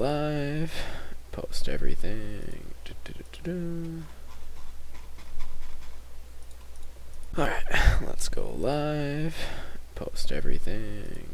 live. Post everything. Alright, let's go live. Post everything.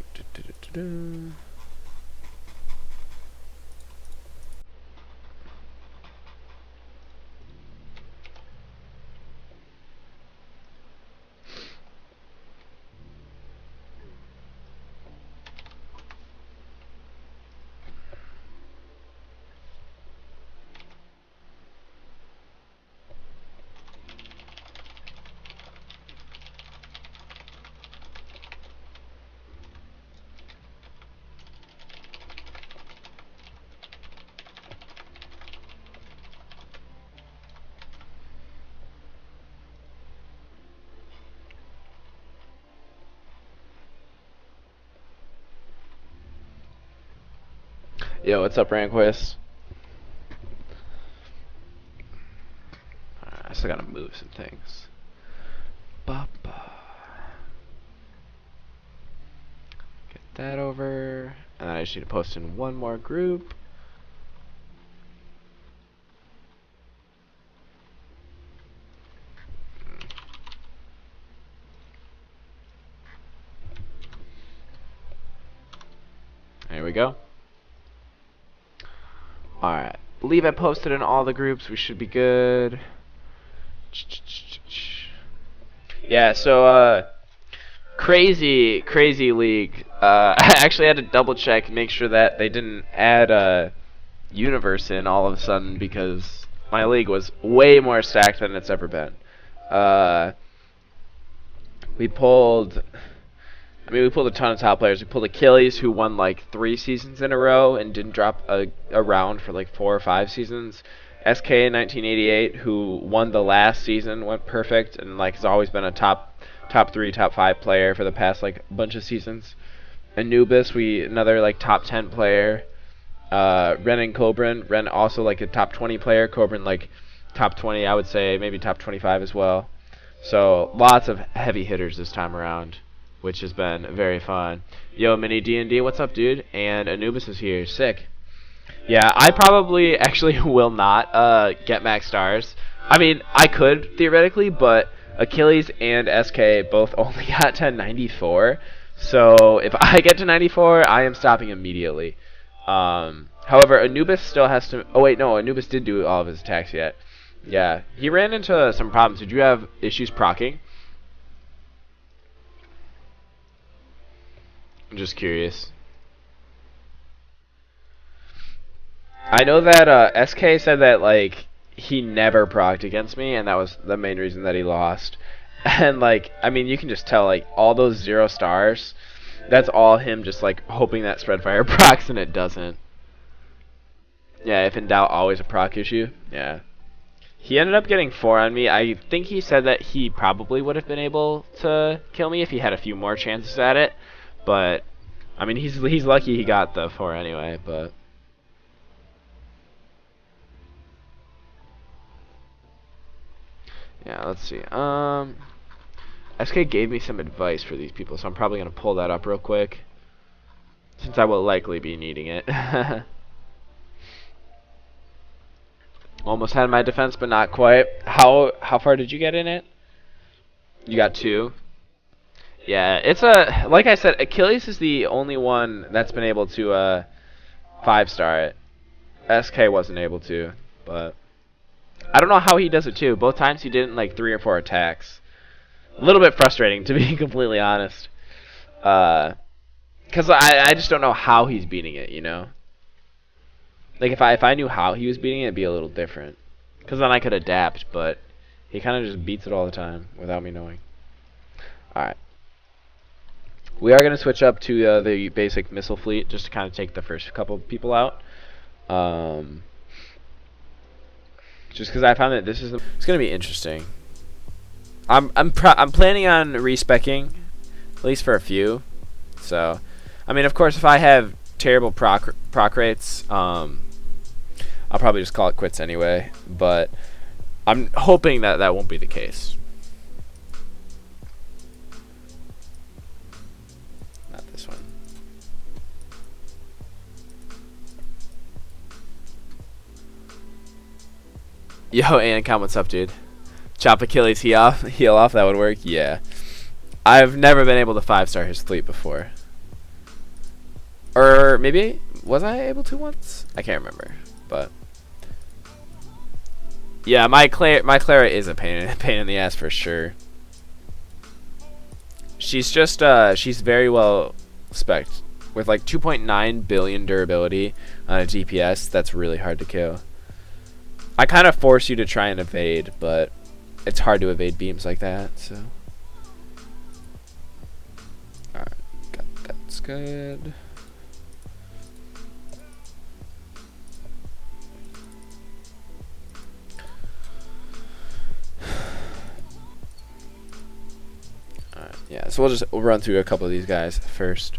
Yo, what's up, Ranquist? I still gotta move some things. Get that over. And then I just need to post in one more group. There we go. Alright. Believe I posted in all the groups. We should be good. Yeah, so, crazy league. I actually had to double check, make sure that they didn't add universe in all of a sudden, because my league was way more stacked than it's ever been. We pulled a ton of top players. We pulled Achilles, who won like 3 seasons in a row and didn't drop a round for like 4 or 5 seasons. SK in 1988, who won the last season, went perfect, and like has always been a top 3, top 5 player for the past like bunch of seasons. Anubis, another like top 10 player. Ren and Cobran. Ren also like a top 20 player. Cobran like top 20, I would say, maybe top 25 as well. So lots of heavy hitters this time around, which has been very fun. Yo, Mini D&D, what's up, dude? And Anubis is here. Sick. Yeah, I probably actually will not get max stars. I mean, I could, theoretically, but Achilles and SK both only got to 94. So if I get to 94, I am stopping immediately. However, Anubis still has to... Oh, wait, no, Anubis did do all of his attacks yet. Yeah, he ran into some problems. Did you have issues proccing? I'm just curious. I know that SK said that like he never procced against me, and that was the main reason that he lost. And like, I mean, you can just tell like all those 0 stars. That's all him just like hoping that Spreadfire procs and it doesn't. Yeah, if in doubt, always a proc issue. Yeah. He ended up getting 4 on me. I think he said that he probably would have been able to kill me if he had a few more chances at it. But I mean, he's lucky he got the 4 anyway. But yeah, let's see. SK gave me some advice for these people, so I'm probably gonna pull that up real quick, since I will likely be needing it. Almost had my defense, but not quite. How far did you get in it? You got 2. Yeah, it's like I said, Achilles is the only one that's been able to 5-star it. SK wasn't able to, but I don't know how he does it too. Both times he did it in like 3 or 4 attacks. A little bit frustrating, to be completely honest. Because I just don't know how he's beating it, you know? Like, if I knew how he was beating it, it'd be a little different. Because then I could adapt, but he kind of just beats it all the time without me knowing. Alright. We are going to switch up to the basic missile fleet, just to kind of take the first couple people out. Just because I found that it's going to be interesting. I'm planning on respecking, at least for a few. So, I mean, of course, if I have terrible proc rates, I'll probably just call it quits anyway. But I'm hoping that that won't be the case. Not this one. Yo, Ancom, what's up, dude? Chop Achilles heel off, that would work? Yeah. I've never been able to 5-star his fleet before. Or maybe, was I able to once? I can't remember, but... Yeah, my Clara is a pain in the ass for sure. She's just, she's very well spec'd. With like 2.9 billion durability on a DPS, that's really hard to kill. I kind of force you to try and evade, but it's hard to evade beams like that, so. Alright, that's good. Alright, yeah, so we'll run through a couple of these guys first.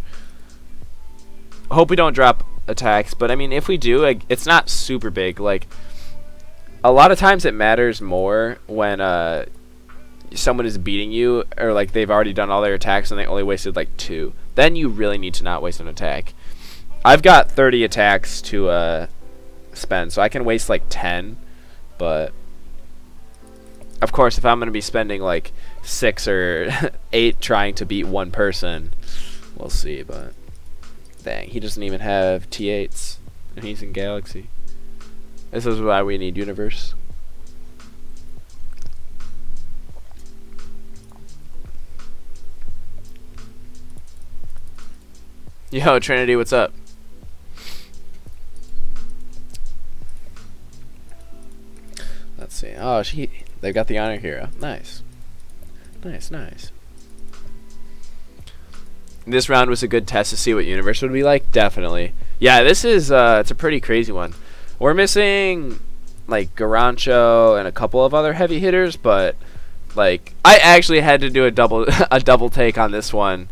Hope we don't drop attacks, but I mean, if we do, it's not super big. Like, a lot of times it matters more when someone is beating you, or like they've already done all their attacks and they only wasted like 2. Then you really need to not waste an attack. I've got 30 attacks to spend, so I can waste like 10, but of course if I'm going to be spending like 6 or 8 trying to beat one person, we'll see. But dang, he doesn't even have T8s and he's in Galaxy. This is why we need Universe. Yo, Trinity, what's up? Let's see. Oh, they've got the Honor Hero. Nice. Nice, nice. This round was a good test to see what Universe would be like. Definitely. Yeah, this is it's a pretty crazy one. We're missing like Garancho and a couple of other heavy hitters, but like I actually had to do a double take on this one,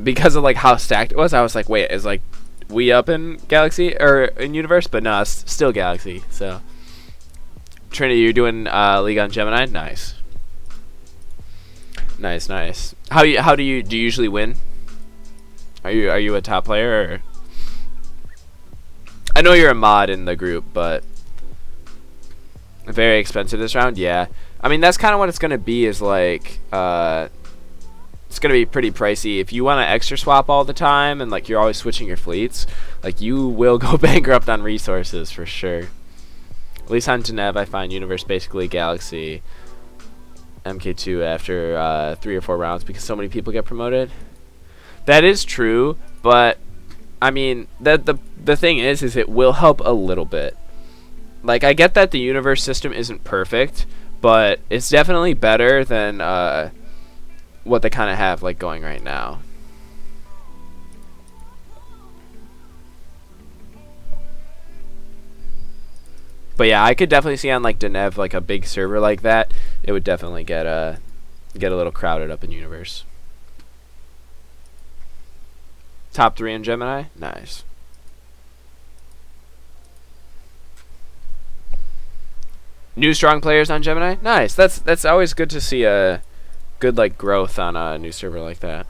because of like how stacked it was. I was like, wait, is like we up in Galaxy or in Universe? But no, it's still Galaxy. So Trinity, you're doing League on Gemini. Nice, nice, nice. How do you usually win? Are you a top player? Or? I know you're a mod in the group, but very expensive this round. Yeah, I mean that's kind of what it's gonna be. Is like it's gonna be pretty pricey if you want to extra swap all the time and like you're always switching your fleets. Like you will go bankrupt on resources for sure. At least on Genev, I find Universe basically Galaxy MK2 after 3 or 4 rounds because so many people get promoted. That is true, but I mean the thing is it will help a little bit. Like I get that the Universe system isn't perfect, but it's definitely better than what they kind of have like going right now. But yeah, I could definitely see on like Genev, like a big server like that, it would definitely get a little crowded up in Universe. Top 3 in Gemini? Nice. New strong players on Gemini? Nice. That's always good to see a good like growth on a new server like that.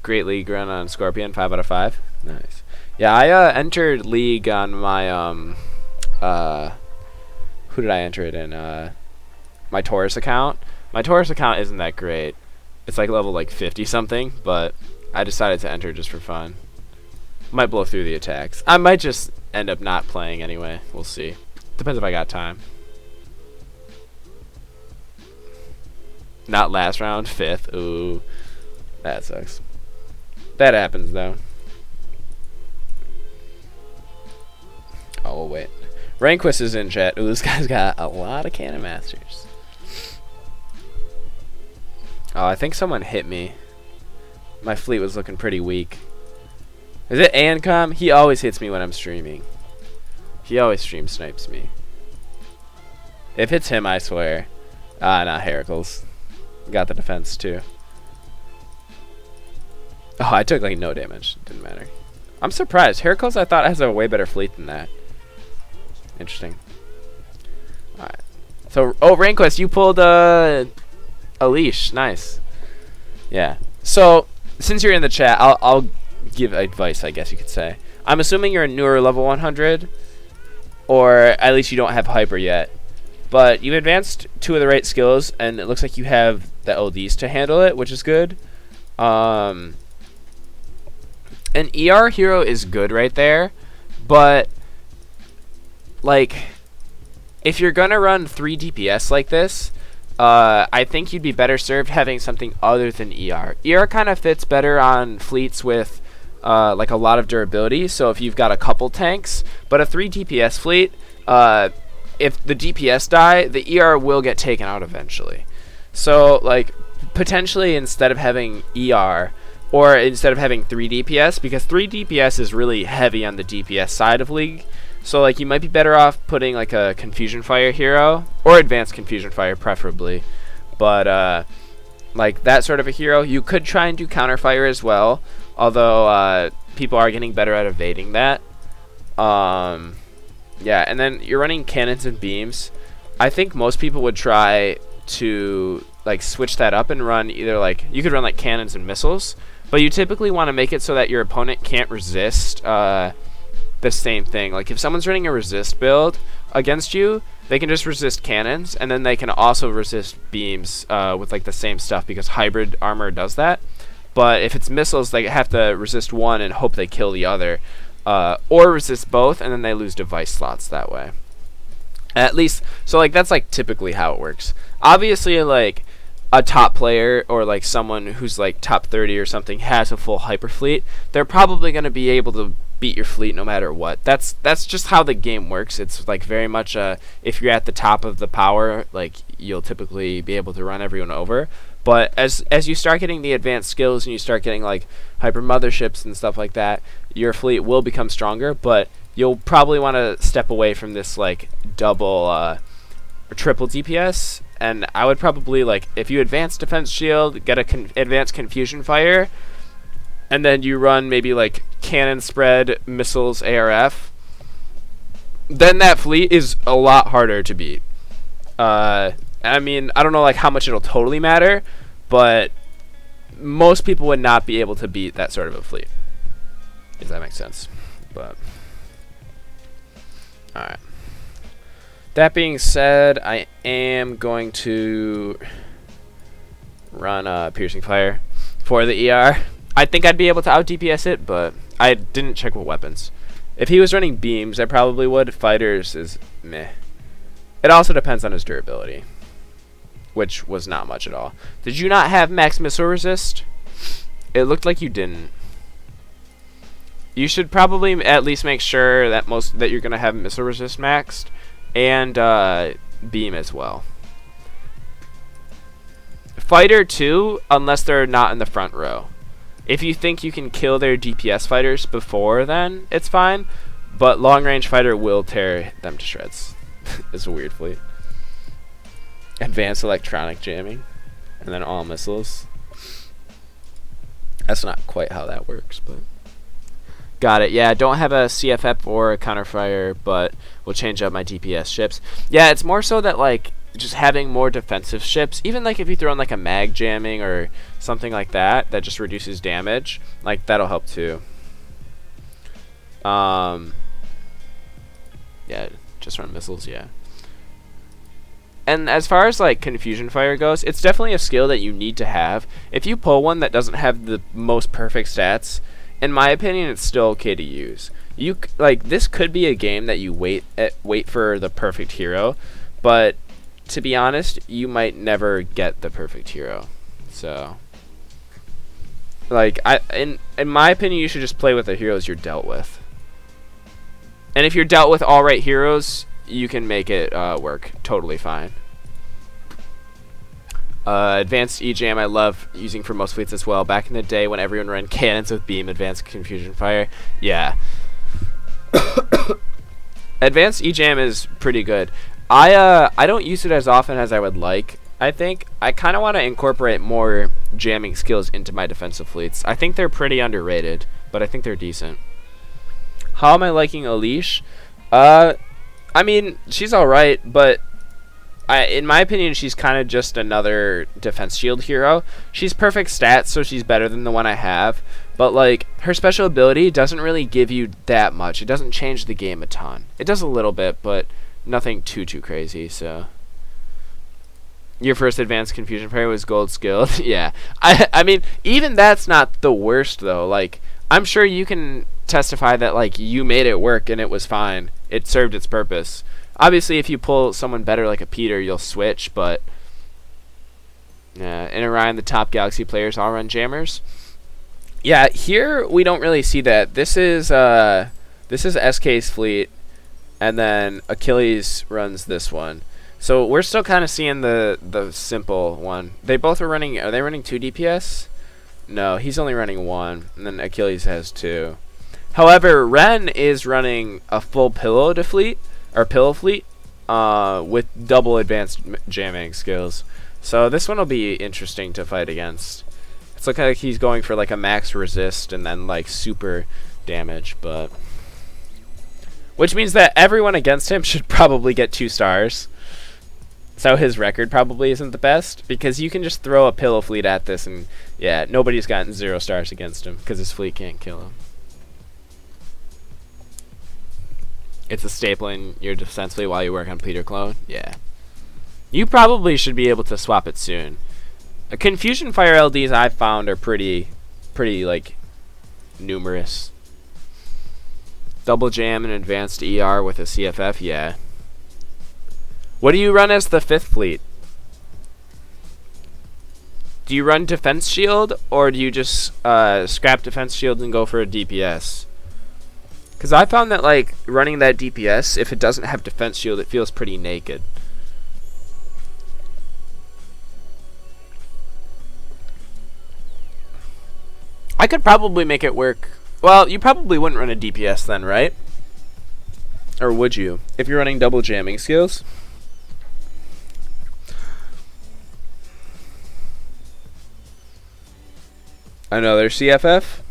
Great League run on Scorpion, 5 out of 5. Nice. Yeah, I entered League on my who did I enter it in? My Taurus account. My Taurus account isn't that great. It's like level like 50 something, but I decided to enter just for fun. Might blow through the attacks. I might just end up not playing anyway. We'll see. Depends if I got time. Not last round, 5th. Ooh, that sucks. That happens though. Oh wait, Ranquist is in chat. Ooh, this guy's got a lot of Cannon Masters. Oh, I think someone hit me. My fleet was looking pretty weak. Is it Ancom? He always hits me when I'm streaming. He always stream snipes me. If it's him, I swear. Ah, not Heracles. Got the defense too. Oh, I took like no damage. Didn't matter. I'm surprised. Heracles, I thought, has a way better fleet than that. Interesting. Alright. So, oh, Ranquist, you pulled a leash. Nice. Yeah. So, since you're in the chat, I'll give advice, I guess you could say. I'm assuming you're a newer level 100, or at least you don't have hyper yet. But you've advanced 2 of the right skills, and it looks like you have the LDs to handle it, which is good. An ER hero is good right there, but like, if you're gonna run 3 DPS like this, I think you'd be better served having something other than ER. ER kind of fits better on fleets with like a lot of durability, so if you've got a couple tanks, but a 3 DPS fleet, if the DPS die, the ER will get taken out eventually. So like, potentially instead of having ER, or instead of having 3 DPS, because 3 DPS is really heavy on the DPS side of League, so like you might be better off putting like a Confusion Fire hero, or Advanced Confusion Fire preferably, but like that sort of a hero. You could try and do Counter Fire as well, although people are getting better at evading that. Yeah, and then you're running cannons and beams. I think most people would try to like switch that up and run either like, you could run like cannons and missiles, but you typically want to make it so that your opponent can't resist the same thing. Like if someone's running a resist build against you, they can just resist cannons, and then they can also resist beams with like the same stuff, because hybrid armor does that. But if it's missiles, they have to resist one and hope they kill the other, or resist both, and then they lose device slots that way. At least, so like that's like typically how it works. Obviously, like a top player or like someone who's like top 30 or something has a full hyper fleet, they're probably going to be able to beat your fleet no matter what. That's just how the game works. It's like very much if you're at the top of the power, like you'll typically be able to run everyone over. But as you start getting the advanced skills and you start getting like hyper motherships and stuff like that, your fleet will become stronger, but you'll probably want to step away from this like double or triple DPS. And I would probably, like, if you advance defense shield, get a advanced confusion fire, and then you run maybe like cannon spread, missiles, ARF, then that fleet is a lot harder to beat. I mean, I don't know like how much it'll totally matter, but most people would not be able to beat that sort of a fleet, if that makes sense. But alright. That being said, I am going to run Piercing Fire for the ER. I think I'd be able to out DPS it, but I didn't check with weapons. If he was running beams, I probably would. Fighters is meh. It also depends on his durability, which was not much at all. Did you not have max missile resist? It looked like you didn't. You should probably at least make sure that you're gonna have missile resist maxed, and beam as well. Fighter too, unless they're not in the front row. If you think you can kill their DPS fighters before then, it's fine, but long range fighter will tear them to shreds. It's a weird fleet. Advanced electronic jamming, and then all missiles. That's not quite how that works, but got it. Yeah, don't have a CFF or a counterfire, but we'll change up my DPS ships. Yeah, it's more so that like just having more defensive ships, even like if you throw in like a mag jamming or something like that that just reduces damage, like that'll help too. Yeah, just run missiles, yeah. And as far as like confusion fire goes, it's definitely a skill that you need to have. If you pull one that doesn't have the most perfect stats, in my opinion, it's still okay to use. You like this could be a game that you wait for the perfect hero, but to be honest, you might never get the perfect hero. So, like in my opinion, you should just play with the heroes you're dealt with. And if you're dealt with all right heroes, you can make it work totally fine. Advanced EJam I love using for most fleets as well. Back in the day when everyone ran cannons with beam, advanced confusion fire. Yeah. Advanced EJam is pretty good. I don't use it as often as I would like. I think I kind of want to incorporate more jamming skills into my defensive fleets. I think they're pretty underrated, but I think they're decent. How am I liking Elish? I mean, she's alright, but in my opinion, she's kind of just another defense shield hero. She's perfect stats, so she's better than the one I have, But like her special ability doesn't really give you that much. It doesn't change the game a ton. It does a little bit, but nothing too crazy. So your first advanced confusion fire was gold skilled. Yeah. I mean, even that's not the worst though. Like I'm sure you can testify that like you made it work and it was fine. It served its purpose. Obviously, if you pull someone better like a Peter, you'll switch, but in Orion, the top Galaxy players all run jammers. Yeah, here we don't really see that. This is SK's fleet, and then Achilles runs this one. So we're still kind of seeing the simple one. They both are running. Are they running 2 DPS? No, he's only running 1, and then Achilles has 2. However, Ren is running a full pillow fleet with double advanced jamming skills. So this one will be interesting to fight against. It's looking like he's going for like a max resist and then like super damage, but which means that everyone against him should probably get 2 stars. So his record probably isn't the best because you can just throw a pillow fleet at this and yeah, nobody's gotten 0 stars against him because his fleet can't kill him. It's a staple in your defense fleet while you work on Peter clone. Yeah. You probably should be able to swap it soon. Confusion fire LDs I've found are pretty like numerous. Double jam and advanced ER with a CFF, yeah. What do you run as the 5th fleet? Do you run defense shield or do you just scrap defense shield and go for a DPS? Because I found that like running that DPS, if it doesn't have defense shield, it feels pretty naked. I could probably make it work. Well, you probably wouldn't run a DPS then, right? Or would you? If you're running double jamming skills? Another CFF?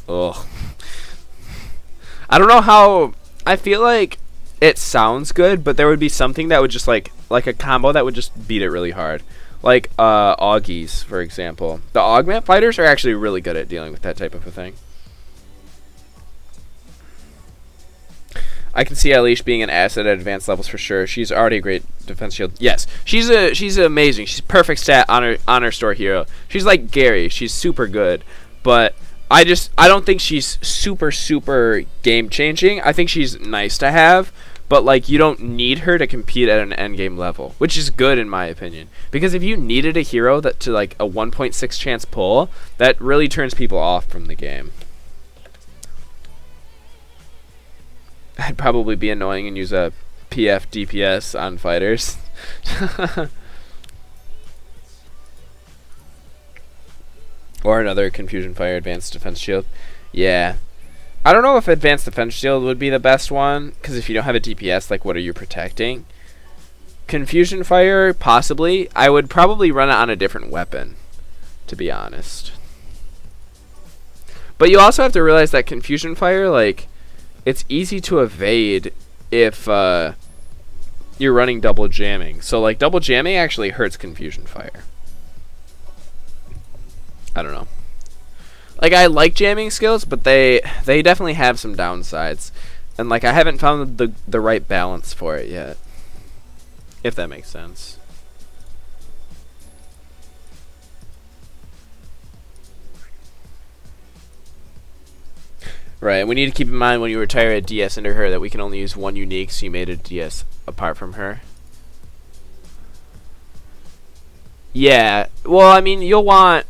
Ugh. I don't know how... I feel like it sounds good, but there would be something that would just like a combo that would just beat it really hard. Like Augies, for example. The augment fighters are actually really good at dealing with that type of a thing. I can see Alish being an asset at advanced levels for sure. She's already a great defense shield. Yes, she's amazing. She's perfect stat on her store hero. She's like Gary. She's super good, but I don't think she's super game changing. I think she's nice to have, but like you don't need her to compete at an end game level, which is good in my opinion. Because if you needed a hero that to like a 1.6 chance pull, that really turns people off from the game. I'd probably be annoying and use a PF DPS on fighters. Or another Confusion Fire Advanced Defense Shield. Yeah. I don't know if Advanced Defense Shield would be the best one, because if you don't have a DPS, like what are you protecting? Confusion Fire, possibly. I would probably run it on a different weapon, to be honest. But you also have to realize that Confusion Fire, like, it's easy to evade if you're running double jamming. So, like, double jamming actually hurts Confusion Fire. I don't know. Like, I like jamming skills, but they definitely have some downsides. And, like, I haven't found the right balance for it yet. If that makes sense. Right, we need to keep in mind when you retire a DS into her that we can only use one unique, so you made a DS apart from her. Yeah, well, I mean, you'll want...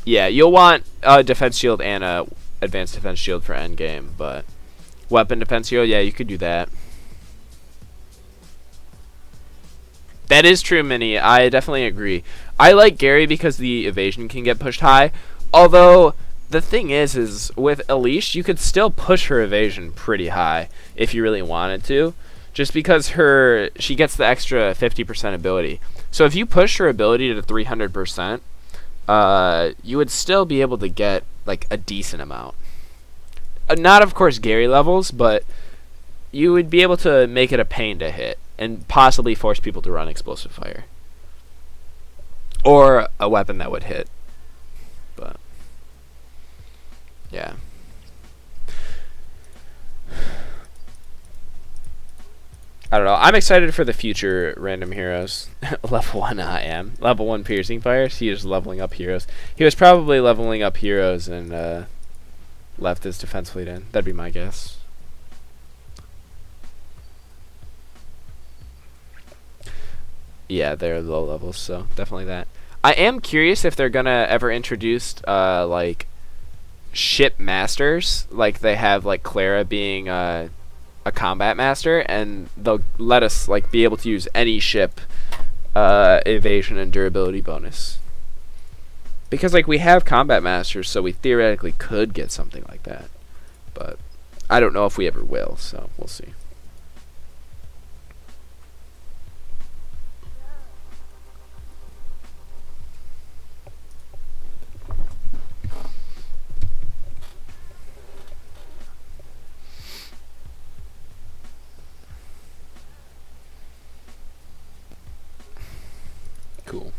Yeah, you'll want a defense shield and a advanced defense shield for endgame, but... Weapon defense shield, yeah, you could do that. That is true, Minnie. I definitely agree. I like Gary because the evasion can get pushed high, although... The thing is with Alish, you could still push her evasion pretty high if you really wanted to, just because she gets the extra 50% ability. So if you push her ability to 300%, you would still be able to get like a decent amount. Not, of course, Gary levels, but you would be able to make it a pain to hit and possibly force people to run explosive fire. Or a weapon that would hit. I don't know. I'm excited for the future random heroes. Level 1 I am. Level 1 piercing fires. He is leveling up heroes. He was probably leveling up heroes and left his defense fleet in. That'd be my guess. Yeah, they're low levels, so definitely that. I am curious if they're gonna ever introduce like ship masters, like they have like Clara being a combat master, and they'll let us like be able to use any ship evasion and durability bonus. Because like we have combat masters, so we theoretically could get something like that, but I don't know if we ever will, so we'll see. Cool.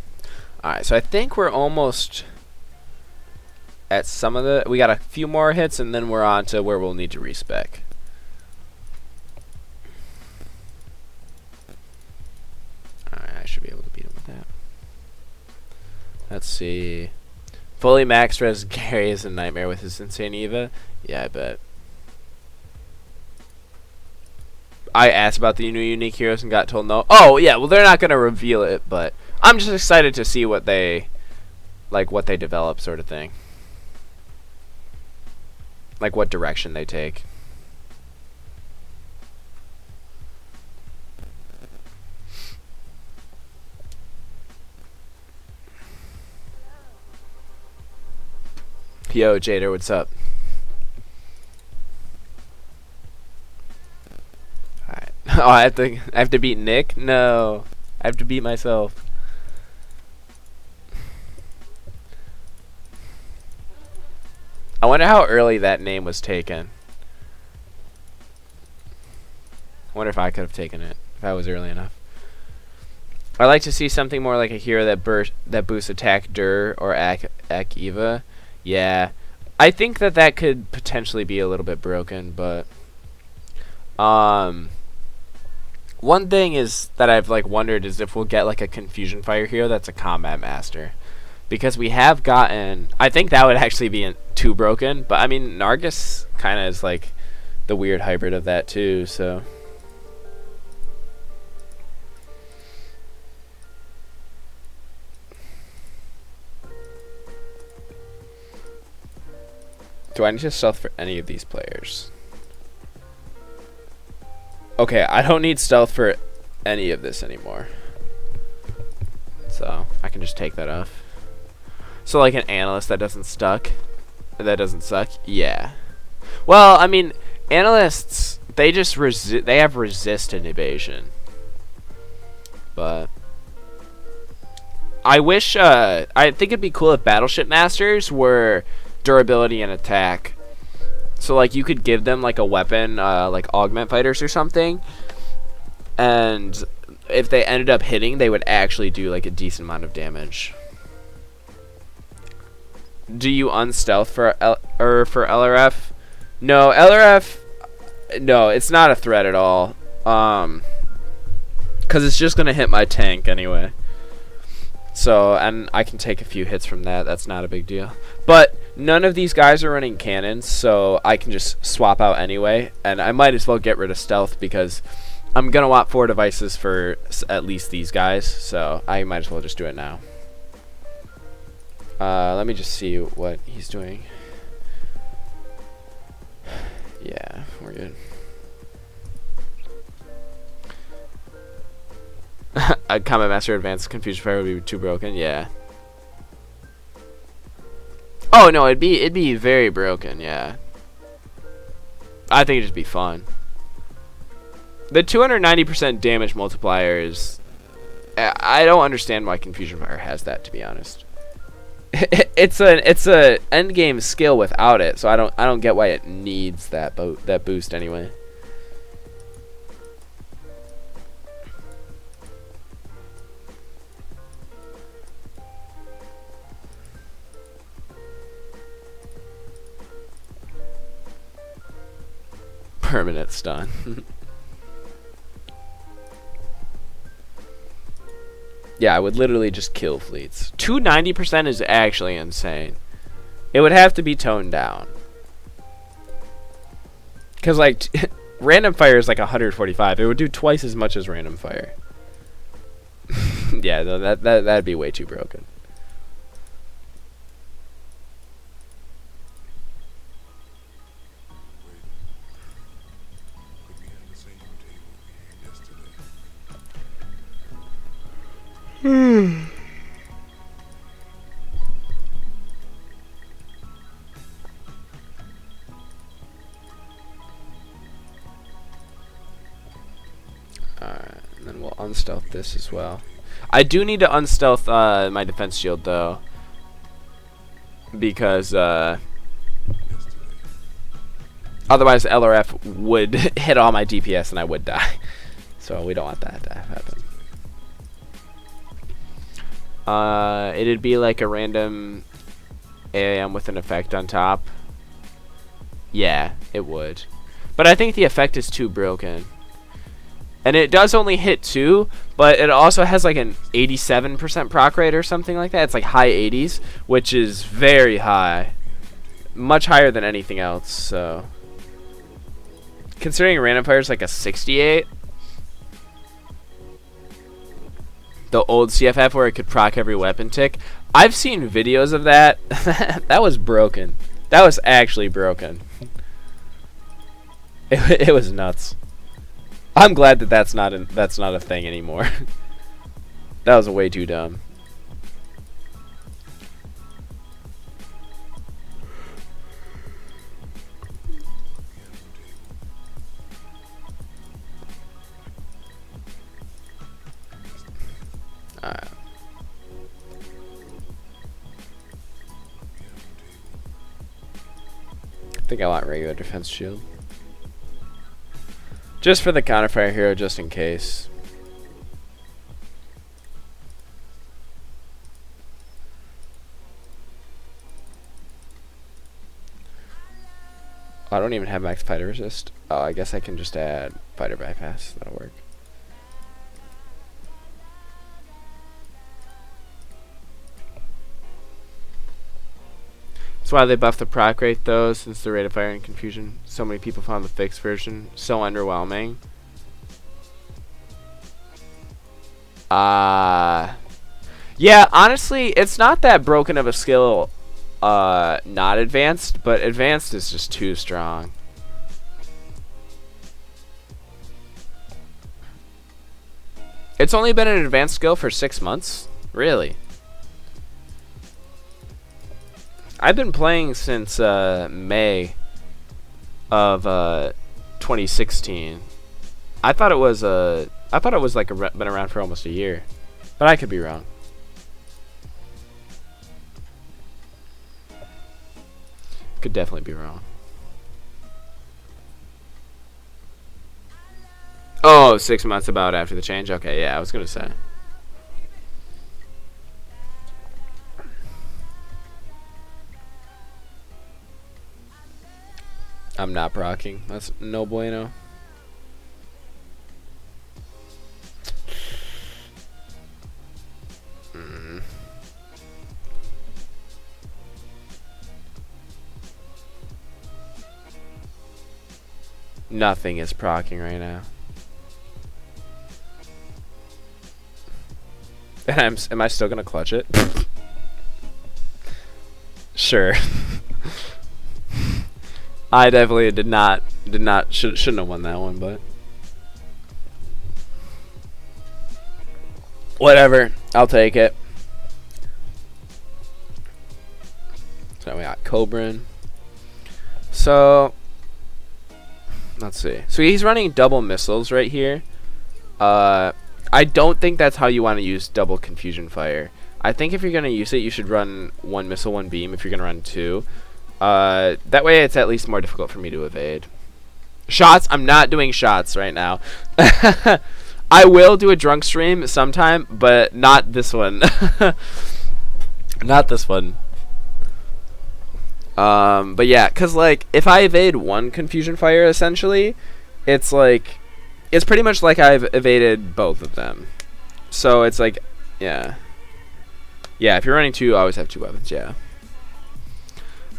Alright, so I think we're almost at some of the... We got a few more hits, and then we're on to where we'll need to respec. Alright, I should be able to beat him with that. Let's see. Fully maxed res Gary is a nightmare with his insane Eva. Yeah, I bet. I asked about the new unique heroes and got told no. Oh, yeah, well, they're not going to reveal it, but... I'm just excited to see what they develop, sort of thing. Like what direction they take. Yo, Jader, what's up? Alright. Oh, I have to beat Nick? No. I have to beat myself. I wonder how early that name was taken. I wonder if I could have taken it if I was early enough. I'd like to see something more like a hero that boosts attack Dur or Ak Eva. Yeah, I think that could potentially be a little bit broken, but one thing is that I've like wondered is if we'll get like a Confusion Fire hero that's a combat master. Because we have gotten... I think that would actually be too broken. But, I mean, Nargis kind of is, like, the weird hybrid of that, too, so... Do I need to stealth for any of these players? Okay, I don't need stealth for any of this anymore. So, I can just take that off. So like an analyst that doesn't suck? Yeah. Well, I mean, analysts, they just they have resist and evasion. But I wish I think it'd be cool if battleship masters were durability and attack. So like you could give them like a weapon, like augment fighters or something, and if they ended up hitting, they would actually do like a decent amount of damage. Do you unstealth for for LRF? No, LRF. No, it's not a threat at all. Cause it's just gonna hit my tank anyway. So, and I can take a few hits from that. That's not a big deal. But none of these guys are running cannons, so I can just swap out anyway. And I might as well get rid of stealth because I'm gonna want 4 devices for at least these guys. So I might as well just do it now. Let me just see what he's doing. Yeah, we're good. A Combat Master Advanced Confusion Fire would be too broken, yeah. Oh no, it'd be very broken, yeah. I think it'd just be fun. The 290% damage multiplier is... I don't understand why Confusion Fire has that, to be honest. it's a end game skill without it, so I don't get why it needs that boost anyway. Permanent stun. Yeah, I would literally just kill fleets. 290% is actually insane. It would have to be toned down. Because, like, random fire is like 145. It would do twice as much as random fire. Yeah, no, that'd be way too broken. Alright, and then we'll unstealth this as well. I do need to unstealth my defense shield though, because otherwise LRF would hit all my DPS and I would die. So we don't want that to happen. It'd be like a random AAM with an effect on top. Yeah, it would. But I think the effect is too broken. And it does only hit 2, but it also has like an 87% proc rate or something like that. It's like high 80s, which is very high. Much higher than anything else, so. Considering random fire is like a 68. The old CFF where it could proc every weapon tick. I've seen videos of that. That was broken. That was actually broken. It was nuts. I'm glad that that's not a thing anymore. That was way too dumb. Alright. I think I want regular defense shield. Just for the counterfire hero, just in case. I don't even have max fighter resist. Oh, I guess I can just add fighter bypass. That'll work. That's why they buffed the proc rate though, since the rate of fire and confusion. So many people found the fixed version so underwhelming. Yeah, honestly, it's not that broken of a skill, not advanced, but advanced is just too strong. It's only been an advanced skill for 6 months? Really? I've been playing since May of 2016. I thought it was like been around for almost a year, but I could be wrong. Could definitely be wrong. Oh, 6 months about after the change. Okay, yeah, I was gonna say. I'm not proccing. That's no bueno. Nothing is proccing right now. And am I still gonna clutch it? Sure. I definitely shouldn't have won that one, but whatever, I'll take it. So we got Cobran. So let's see. So he's running double missiles right here. I don't think that's how you want to use double confusion fire. I think if you're gonna use it, you should run 1 missile, 1 beam. If you're gonna run 2. That way it's at least more difficult for me to evade. Shots? I'm not doing shots right now. I will do a drunk stream sometime, but not this one. Not this one. But yeah, cause like if I evade 1 confusion fire, essentially, it's pretty much like I've evaded both of them. So it's like Yeah. Yeah, if you're running 2, always have 2 weapons, yeah.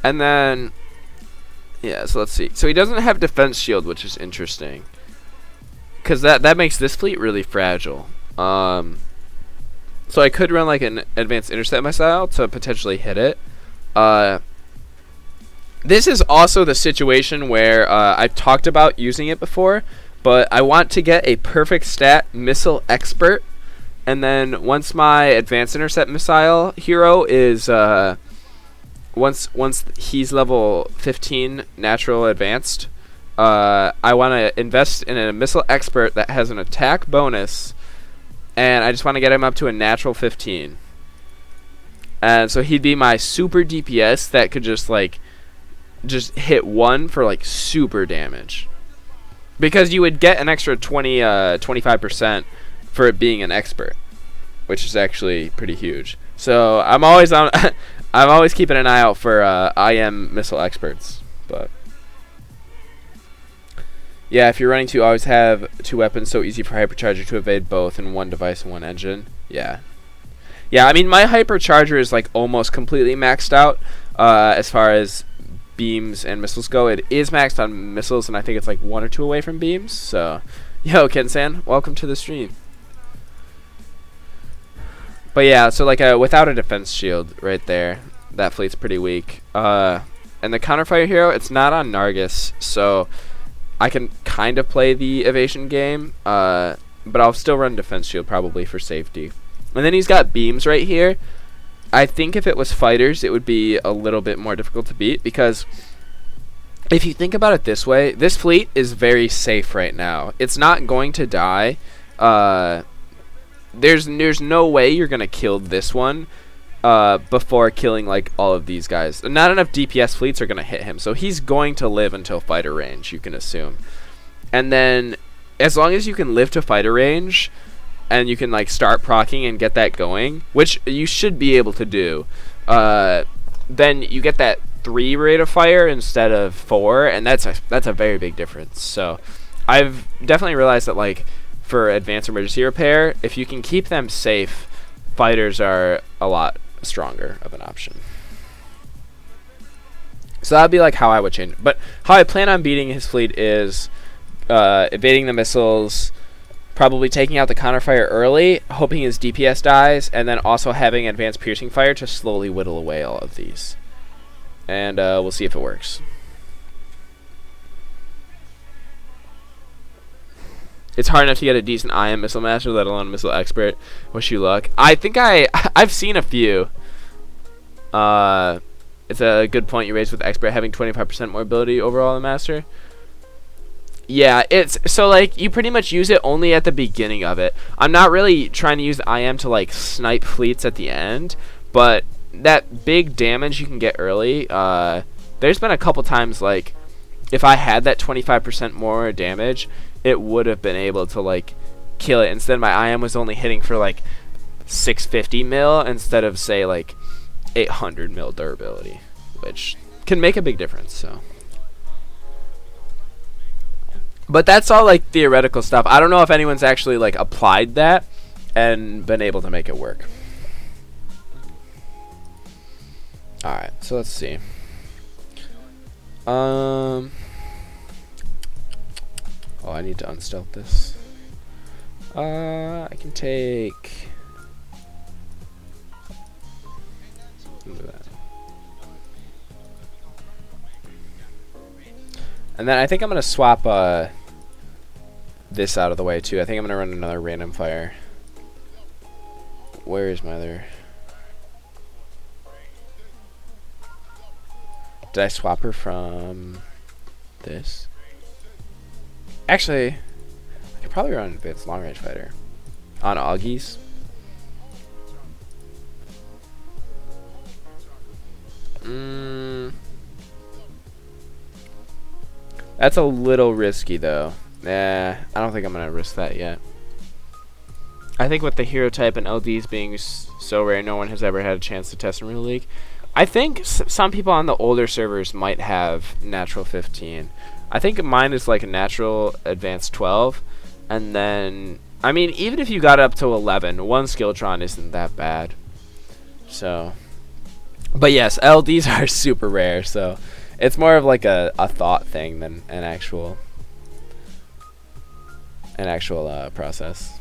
And then, yeah, so let's see. So he doesn't have defense shield, which is interesting. Because that makes this fleet really fragile. So I could run like an advanced intercept missile to potentially hit it. This is also the situation where I've talked about using it before, but I want to get a perfect stat missile expert. And then once my advanced intercept missile hero is once he's level 15 natural advanced, I want to invest in a missile expert that has an attack bonus, and I just want to get him up to a natural 15. And so he'd be my super DPS that could just hit 1 for like super damage, because you would get an extra 25% for it being an expert, which is actually pretty huge. So I'm always on. I'm always keeping an eye out for IM missile experts. But yeah, if you're running 2, always have 2 weapons. So easy for hypercharger to evade both in 1 device and 1 engine. Yeah. Yeah, I mean my hypercharger is like almost completely maxed out as far as beams and missiles go. It is maxed on missiles, and I think it's like 1 or 2 away from beams. So, yo, Ken-san, welcome to the stream. But yeah, so like without a defense shield right there, that fleet's pretty weak. And the counterfire hero, it's not on Nargis, so I can kind of play the evasion game, but I'll still run defense shield probably for safety. And then he's got beams right here. I think if it was fighters, it would be a little bit more difficult to beat, because if you think about it this way, this fleet is very safe right now. It's not going to die. There's no way you're gonna kill this one before killing like all of these guys. Not enough DPS fleets are gonna hit him, so he's going to live until fighter range, you can assume. And then as long as you can live to fighter range and you can like start proccing and get that going, which you should be able to do, then you get that 3 rate of fire instead of 4, and that's a very big difference. So I've definitely realized that like for advanced emergency repair, if you can keep them safe, fighters are a lot stronger of an option. So that'd be like how I would change it. But how I plan on beating his fleet is evading the missiles, probably taking out the counterfire early, hoping his DPS dies, and then also having advanced piercing fire to slowly whittle away all of these. And we'll see if it works. It's hard enough to get a decent IM missile master, let alone a missile expert. Wish you luck. I think I've seen a few. It's a good point you raised with expert having 25% more ability overall than master. Yeah, it's so like you pretty much use it only at the beginning of it. I'm not really trying to use the IM to like snipe fleets at the end, but that big damage you can get early. There's been a couple times like if I had that 25% more damage, it would have been able to like kill it. Instead, my IM was only hitting for like 650 mil instead of say like 800 mil durability, which can make a big difference. So, but that's all like theoretical stuff. I don't know if anyone's actually like applied that and been able to make it work. All right, so let's see. Oh, I need to unstealth this. I can take. Look at that. And then I think I'm gonna swap this out of the way too. I think I'm gonna run another random fire. Where is my other? Did I swap her from this? Actually, I could probably run an advanced long range fighter on Augies. That's a little risky though. I don't think I'm gonna risk that yet. I think with the hero type and LDs being so rare, no one has ever had a chance to test in real league. I think some people on the older servers might have natural 15. I think mine is like a natural advanced 12, and then I mean, even if you got up to 11, one Skilltron isn't that bad. So, but yes, LDs are super rare, so it's more of like a thought thing than an actual process.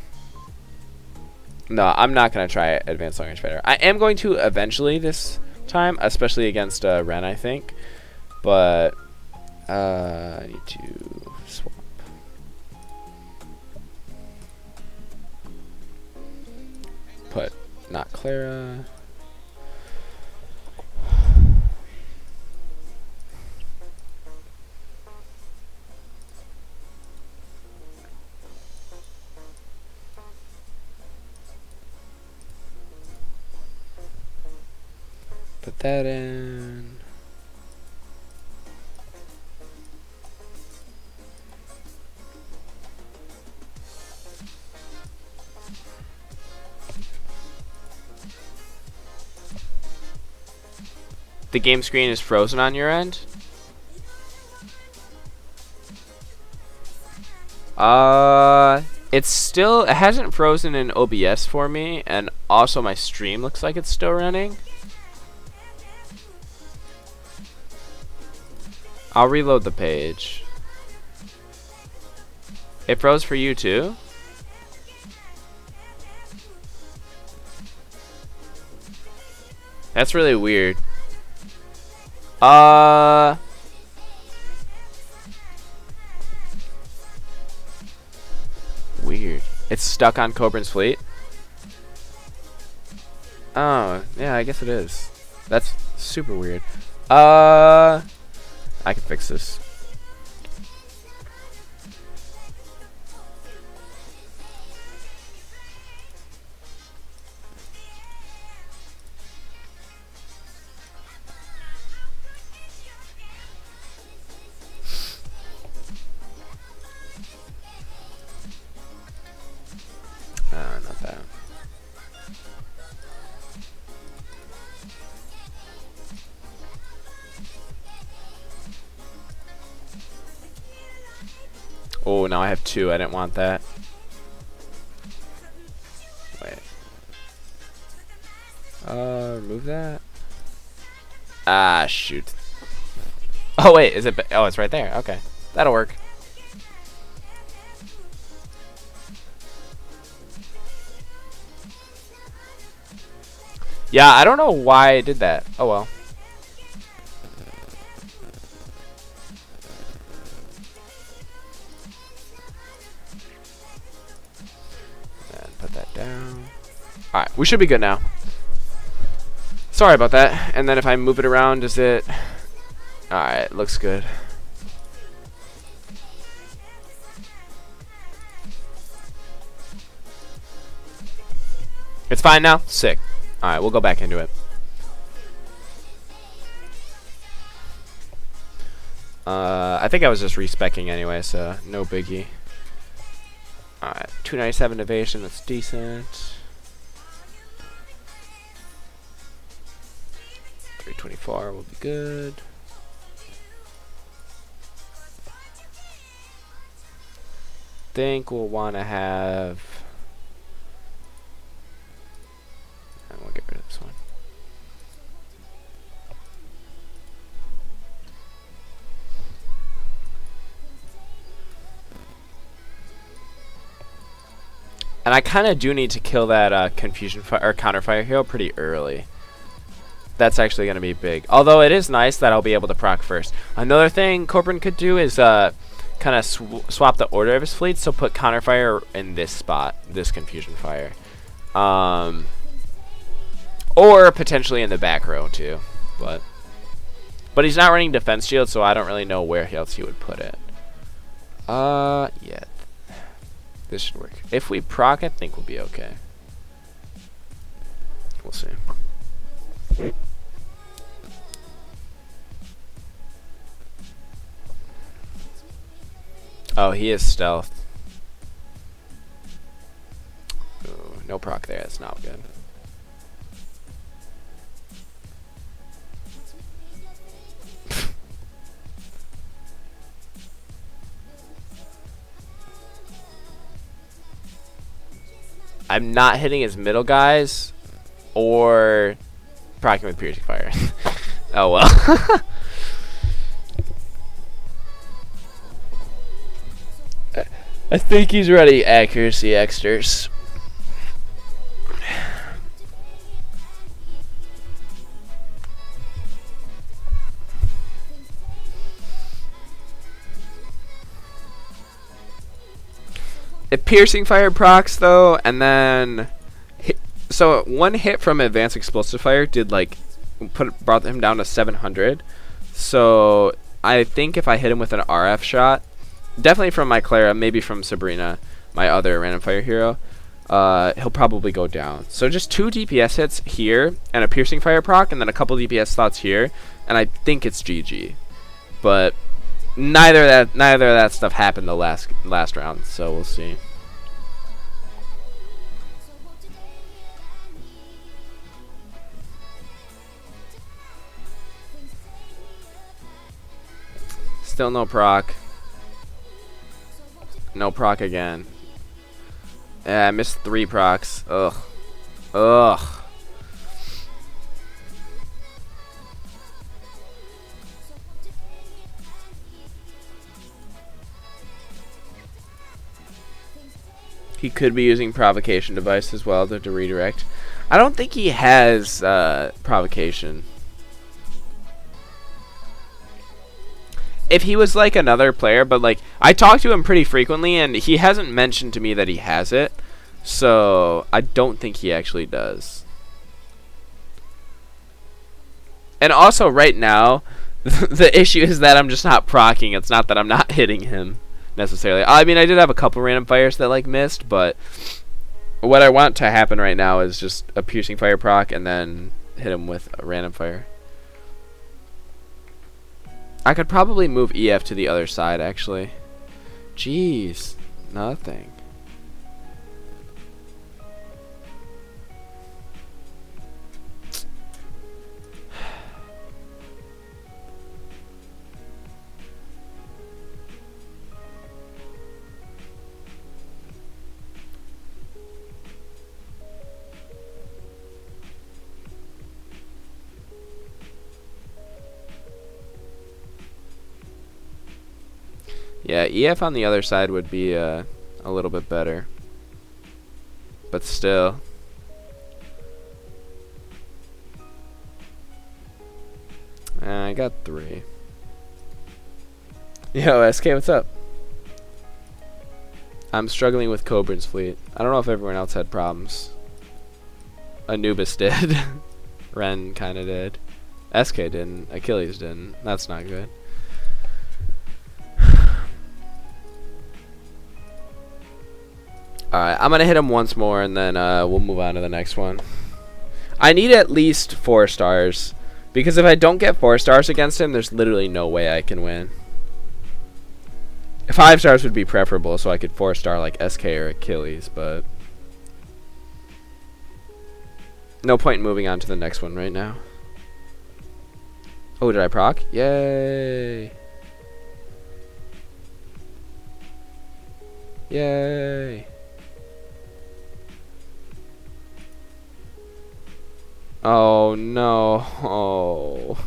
No, I'm not going to try Advanced Long Range Fighter. I am going to eventually this time, especially against Ren, I think. But I need to swap. Put not Clara. Put that in. The game screen is frozen on your end? It hasn't frozen in OBS for me, and also my stream looks like it's still running. I'll reload the page. It froze for you too? That's really weird. Weird. It's stuck on Cobran's fleet? Oh, yeah, I guess it is. That's super weird. I can fix this. Not that. Oh, now I have two. I didn't want that. Wait. Remove that. Ah, shoot. Oh, wait. Is it? Oh, it's right there. Okay. That'll work. Yeah, I don't know why I did that. Oh, well. And put that down. Alright, we should be good now. Sorry about that. And then if I move it around, does it... Alright, looks good. It's fine now? Sick. Alright, we'll go back into it. I think I was just respecking anyway, so no biggie. Alright, 297 evasion, that's decent. 324 will be good. Think we'll want to have... And we'll get rid of this one. And I kind of do need to kill that confusion or counterfire hero pretty early. That's actually going to be big. Although it is nice that I'll be able to proc first. Another thing Corbin could do is kind of swap the order of his fleet. So put counterfire in this spot, this confusion fire. Or potentially in the back row too. But he's not running defense shield, so I don't really know where else he would put it. Yeah. This should work. If we proc, I think we'll be okay. We'll see. Oh, he is stealth. Ooh, no proc there. That's not good. I'm not hitting his middle guys or proccing with piercing fire. Oh well. I think he's ready. Accuracy extras. It piercing fire procs though, and then so one hit from advanced explosive fire did like brought him down to 700. So I think if I hit him with an RF shot, definitely from my Clara, maybe from Sabrina, my other random fire hero, he'll probably go down. So just 2 DPS hits here and a piercing fire proc, and then a couple DPS slots here, and I think it's GG. But neither of that stuff happened the last round, so we'll see. Still no proc. No proc again. Yeah, I missed 3 procs. Ugh. Ugh. He could be using provocation device as well to redirect. I don't think he has provocation. If he was like another player, but like I talk to him pretty frequently and he hasn't mentioned to me that he has it, so I don't think he actually does. And also right now the issue is that I'm just not proccing. It's not that I'm not hitting him necessarily. I mean, I did have a couple random fires that like missed, but what I want to happen right now is just a piercing fire proc and then hit him with a random fire. I could probably move EF to the other side, actually. Jeez, nothing. Yeah, EF on the other side would be a little bit better. But still. I got 3. Yo, SK, what's up? I'm struggling with Cobran's fleet. I don't know if everyone else had problems. Anubis did. Ren kinda did. SK didn't. Achilles didn't. That's not good. Alright, I'm going to hit him once more, and then we'll move on to the next one. I need at least 4 stars, because if I don't get 4 stars against him, there's literally no way I can win. 5 stars would be preferable, so I could 4-star like SK or Achilles, but no point in moving on to the next one right now. Oh, did I proc? Yay! Yay! Oh no. Oh.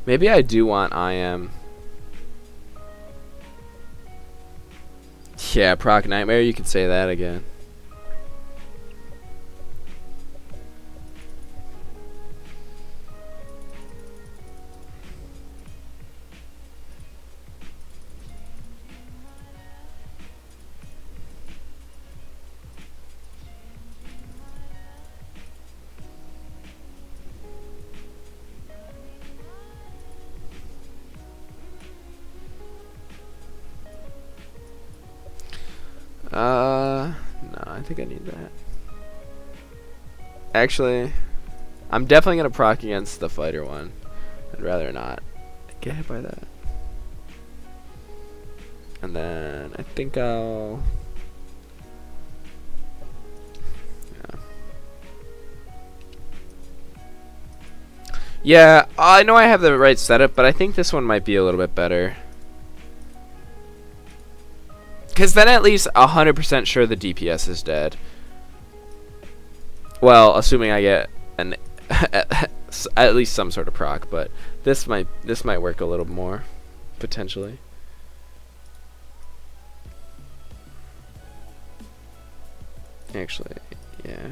Maybe I do want IM. Yeah, proc nightmare, you could say that again. No, I think I need that. Actually, I'm definitely gonna proc against the fighter one. I'd rather not get hit by that. And then I think I'll... Yeah, I know I have the right setup, but I think this one might be a little bit better. Because then at least 100% sure the DPS is dead. Well, assuming I get an at least some sort of proc, but this might work a little more potentially. Actually, yeah.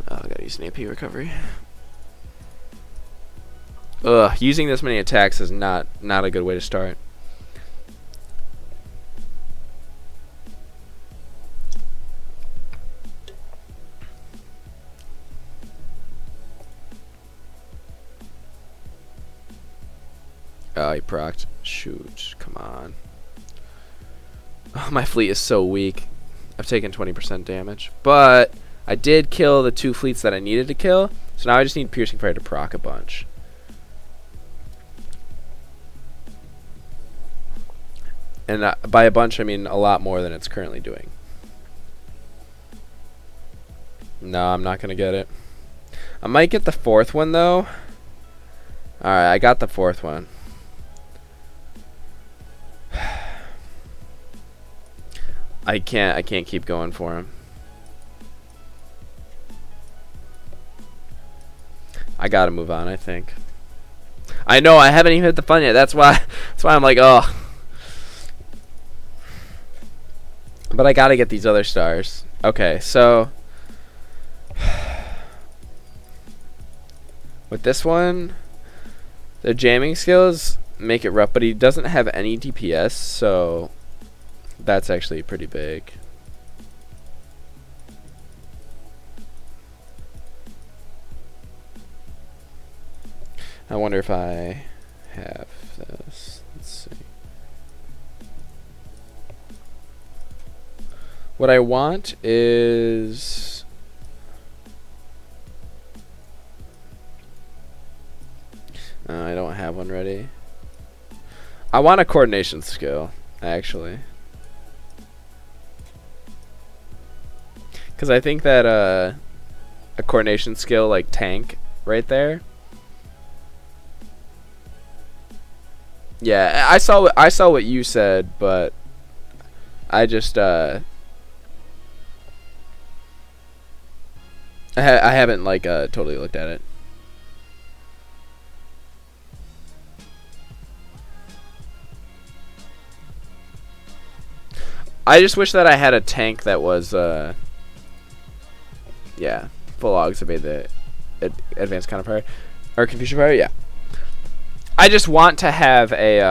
Oh, I gotta use an AP recovery. Ugh, using this many attacks is not a good way to start. Oh, he procced. Shoot, come on. Oh, my fleet is so weak. I've taken 20% damage. But I did kill the 2 fleets that I needed to kill. So now I just need Piercing Fire to proc a bunch. And by a bunch, I mean a lot more than it's currently doing. No, I'm not going to get it. I might get the 4th one, though. Alright, I got the 4th one. I can't keep going for him. I gotta move on, I think. I know, I haven't even hit the fun yet. That's why I'm like, oh. But I gotta get these other stars. Okay, so with this one, the jamming skills make it rough, but he doesn't have any DPS, so that's actually pretty big. I wonder if I have this. Let's see. What I want is I don't have one ready. I want a coordination skill, actually. Because I think that a coordination skill like tank right there. Yeah, I saw what you said, but I just I haven't like totally looked at it. I just wish that I had a tank that was yeah, full augs obey the advanced counter fire or confusion fire. Yeah, I just want to have a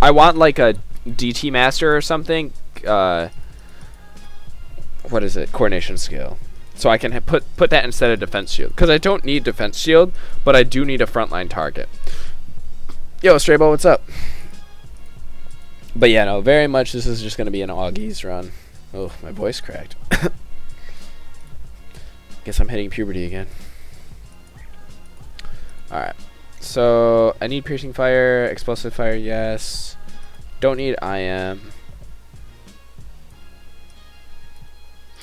I want like a DT master or something. What is it? Coordination skill. So I can put that instead of defense shield, because I don't need defense shield, but I do need a frontline target. Yo, Straybo, what's up? But yeah, no, very much this is just gonna be an Augies run. Oh, my voice cracked. Guess I'm hitting puberty again. Alright. So I need piercing fire, explosive fire, yes. Don't need IM.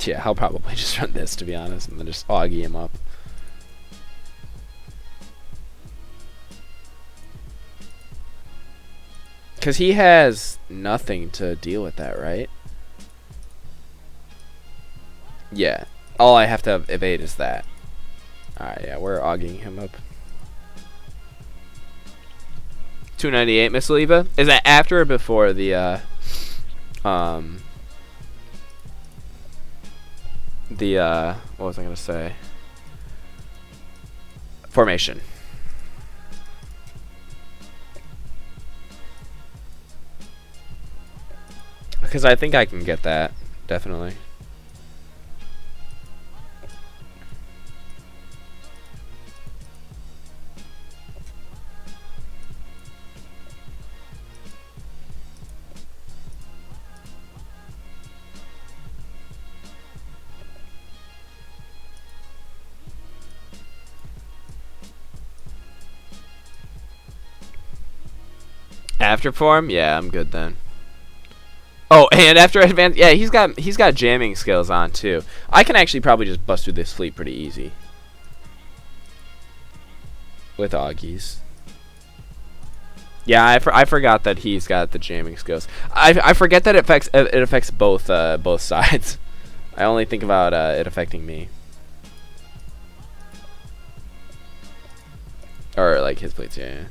Yeah, I'll probably just run this, to be honest, and then just Augie him up. Because he has nothing to deal with that, right? Yeah. All I have to evade is that. Alright, yeah, we're Augieing him up. 298 Missile Eva? Is that after or before the, what was I gonna say? Formation. Because I think I can get that, definitely. After form? Yeah, I'm good then. Oh, and after advance, yeah, he's got jamming skills on too. I can actually probably just bust through this fleet pretty easy with Augies. Yeah, I forgot that he's got the jamming skills. I forget that it affects both sides. I only think about it affecting me. Or like his plates, yeah.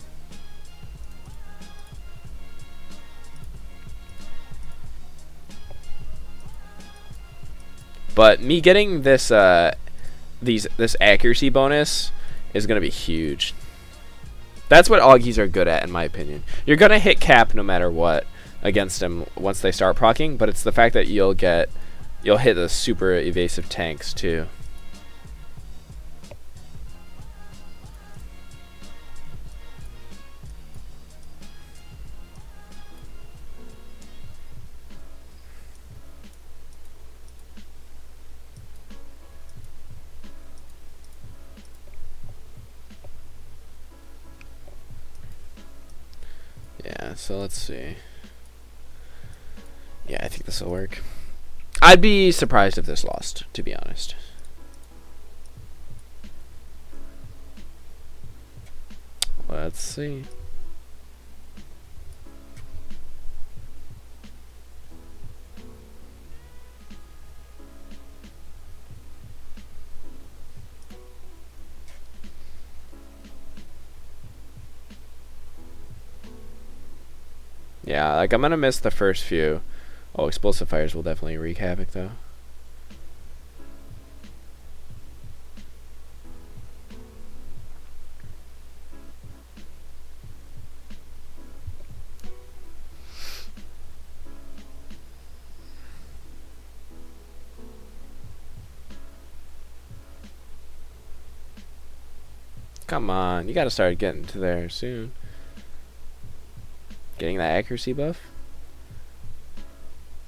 But me getting this this accuracy bonus is gonna be huge. That's what Augies are good at, in my opinion. You're gonna hit cap no matter what against them once they start proccing, but it's the fact that you'll hit the super evasive tanks too. Yeah, so let's see. Yeah, I think this will work. I'd be surprised if this lost, to be honest. Let's see. Yeah, like I'm gonna miss the first few. Oh, explosive fires will definitely wreak havoc though. Come on, you gotta start getting to there soon. Getting that accuracy buff?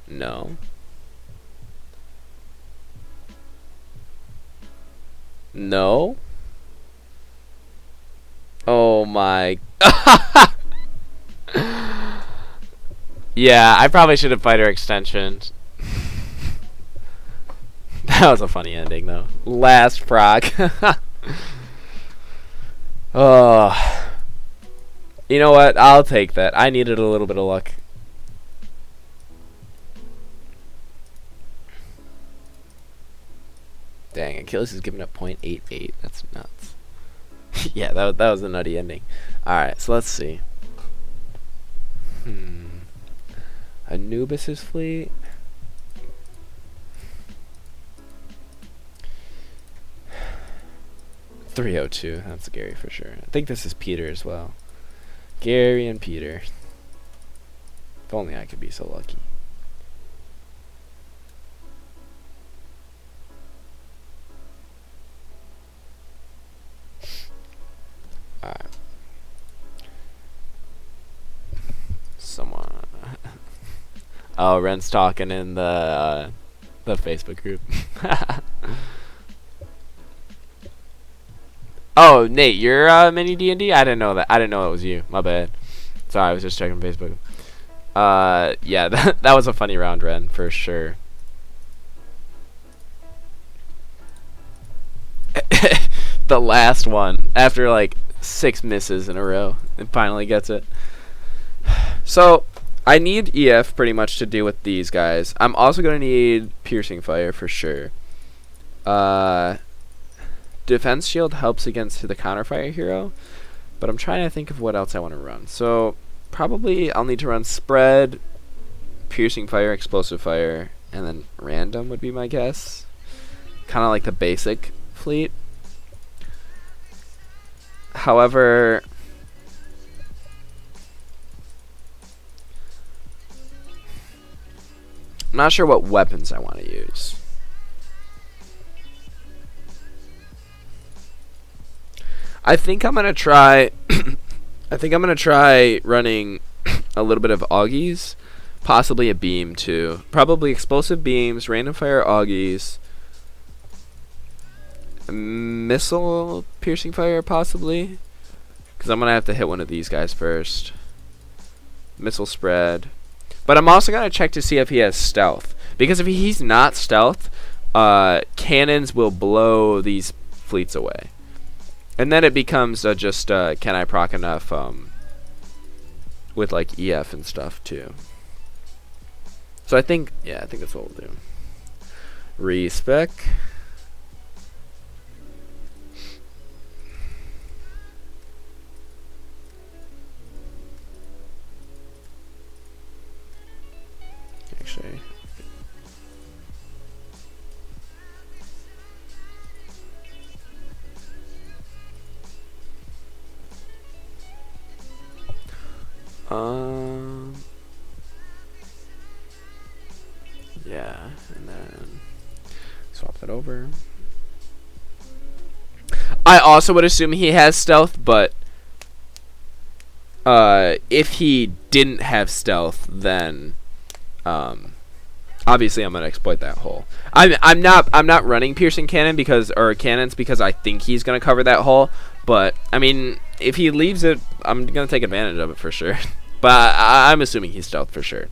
No. No? Oh my. Yeah, I probably should have fighter extensions. That was a funny ending though. Last proc. Oh. You know what? I'll take that. I needed a little bit of luck. Dang, Achilles is giving up 0.88. That's nuts. Yeah, that was a nutty ending. Alright, so let's see. Anubis's fleet. .302. That's Gary for sure. I think this is Peter as well. Gary and Peter. If only I could be so lucky. Alright. Someone. Oh, Ren's talking in the Facebook group. Oh, Nate, you're mini D&D? I didn't know that. I didn't know it was you. My bad. Sorry, I was just checking Facebook. Yeah, that was a funny round, Ren, for sure. The last one, after like 6 misses in a row, it finally gets it. So, I need EF pretty much to deal with these guys. I'm also going to need Piercing Fire for sure. Defense Shield helps against the Counterfire hero, but I'm trying to think of what else I want to run. So, probably I'll need to run Spread, Piercing Fire, Explosive Fire, and then Random would be my guess. Kind of like the basic fleet. However, I'm not sure what weapons I want to use. I think I'm gonna try. I think I'm gonna try running a little bit of Augies, possibly a beam too. Probably explosive beams, random fire Augies, missile piercing fire possibly, because I'm gonna have to hit one of these guys first. Missile spread. But I'm also going to check to see if he has stealth. Because if he's not stealth, cannons will blow these fleets away. And then it becomes just, can I proc enough with like EF and stuff too. So I think that's what we'll do. Respec. Actually. Yeah, and then swap that over. I also would assume he has stealth, but if he didn't have stealth, then obviously I'm gonna exploit that hole. I'm not running piercing cannons because I think he's gonna cover that hole. But I mean, if he leaves it, I'm gonna take advantage of it for sure. But I'm assuming he's stealth for sure.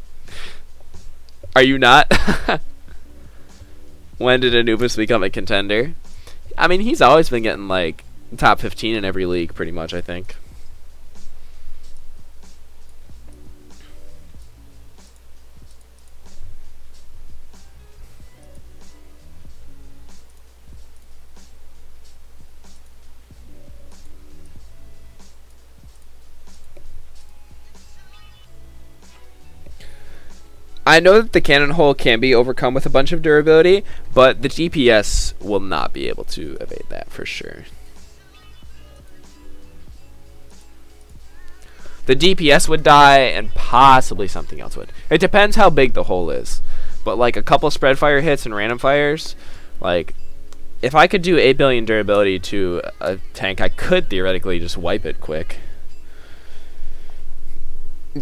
Are you not? When did Anubis become a contender? I mean, he's always been getting like top 15 in every league, pretty much, I think. I know that the cannon hole can be overcome with a bunch of durability, but the DPS will not be able to evade that for sure. The DPS would die, and possibly something else would. It depends how big the hole is. But like a couple spread fire hits and random fires, like if I could do 8 billion durability to a tank, I could theoretically just wipe it quick.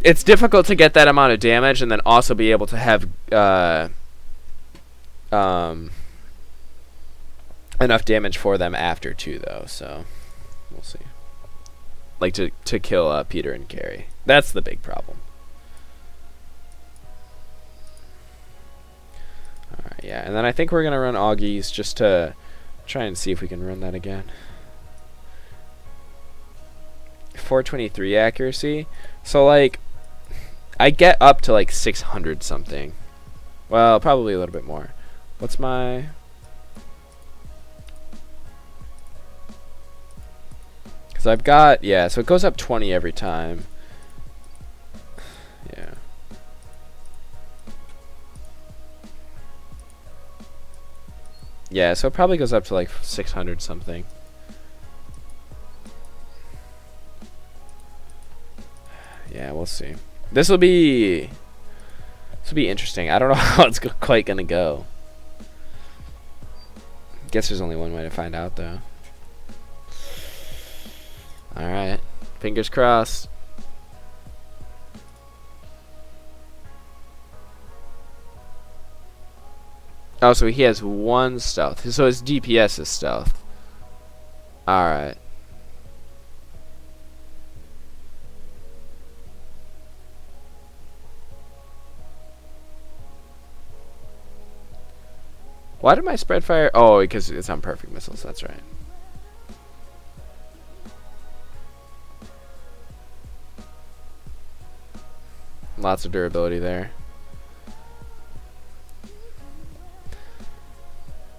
It's difficult to get that amount of damage and then also be able to have enough damage for them after too, though. So we'll see. Like to kill Peter and Carrie. That's the big problem. All right, yeah, and then I think we're gonna run Augies just to try and see if we can run that again. 423 accuracy. So like, I get up to like 600 something. Well, probably a little bit more. What's my... Because I've got... Yeah, so it goes up 20 every time. Yeah. Yeah, so it probably goes up to like 600 something. Yeah, we'll see. This will be interesting. I don't know how it's quite gonna go. Guess there's only one way to find out, though. All right, fingers crossed. Oh, so he has one stealth. So his DPS is stealth. All right. Why did my spread fire? Oh, because it's on perfect missiles. That's right. Lots of durability there.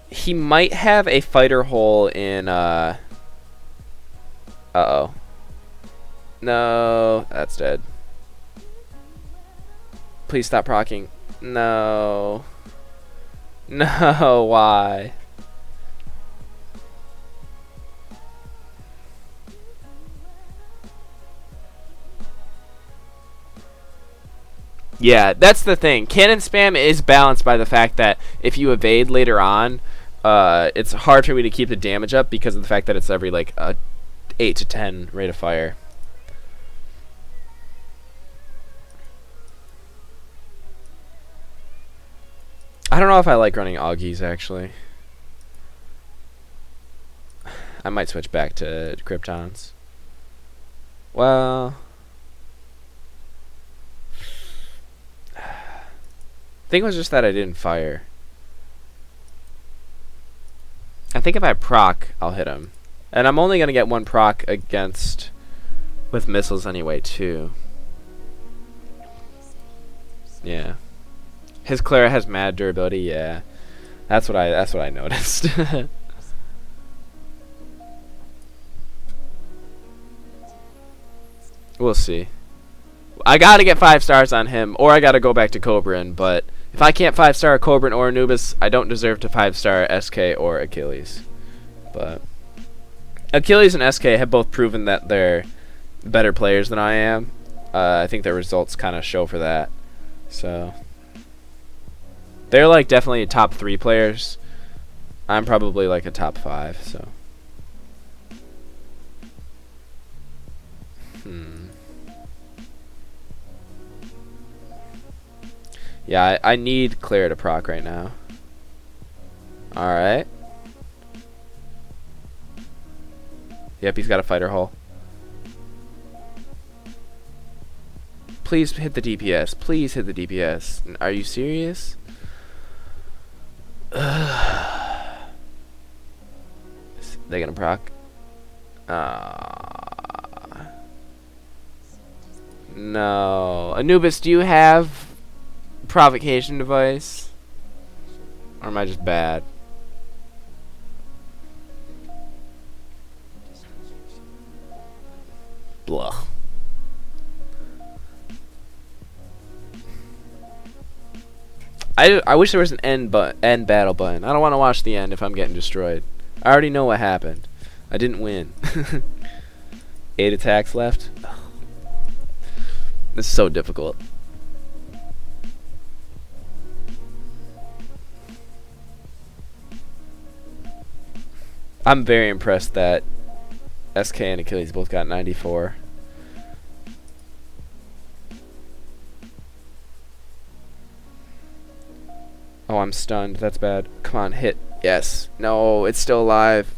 He might have a fighter hole in. Uh-oh. No, that's dead. Please stop proccing. No. No, why? Yeah, that's the thing. Cannon spam is balanced by the fact that if you evade later on, it's hard for me to keep the damage up because of the fact that it's every like 8 to 10 rate of fire. I don't know if I like running Augies, actually. I might switch back to Kryptons. Well... I think it was just that I didn't fire. I think if I proc, I'll hit him. And I'm only going to get one proc against with missiles anyway, too. Yeah. His Clara has mad durability, yeah. That's what I noticed. We'll see. I gotta get 5 stars on him, or I gotta go back to Cobran, but if I can't 5-star Cobran or Anubis, I don't deserve to 5-star SK or Achilles. But Achilles and SK have both proven that they're better players than I am. I think their results kind of show for that. So they're like definitely top 3 players. I'm probably like a top 5, so. Yeah, I need Claire to proc right now. Alright. Yep, he's got a fighter hull. Please hit the DPS. Please hit the DPS. Are you serious? They gonna proc? No. Anubis, do you have provocation device? Or am I just bad? Blah. I wish there was an end battle button. I don't want to watch the end if I'm getting destroyed. I already know what happened. I didn't win. 8 attacks left. This is so difficult. I'm very impressed that SK and Achilles both got 94. Oh, I'm stunned. That's bad. Come on, hit. Yes. No, it's still alive.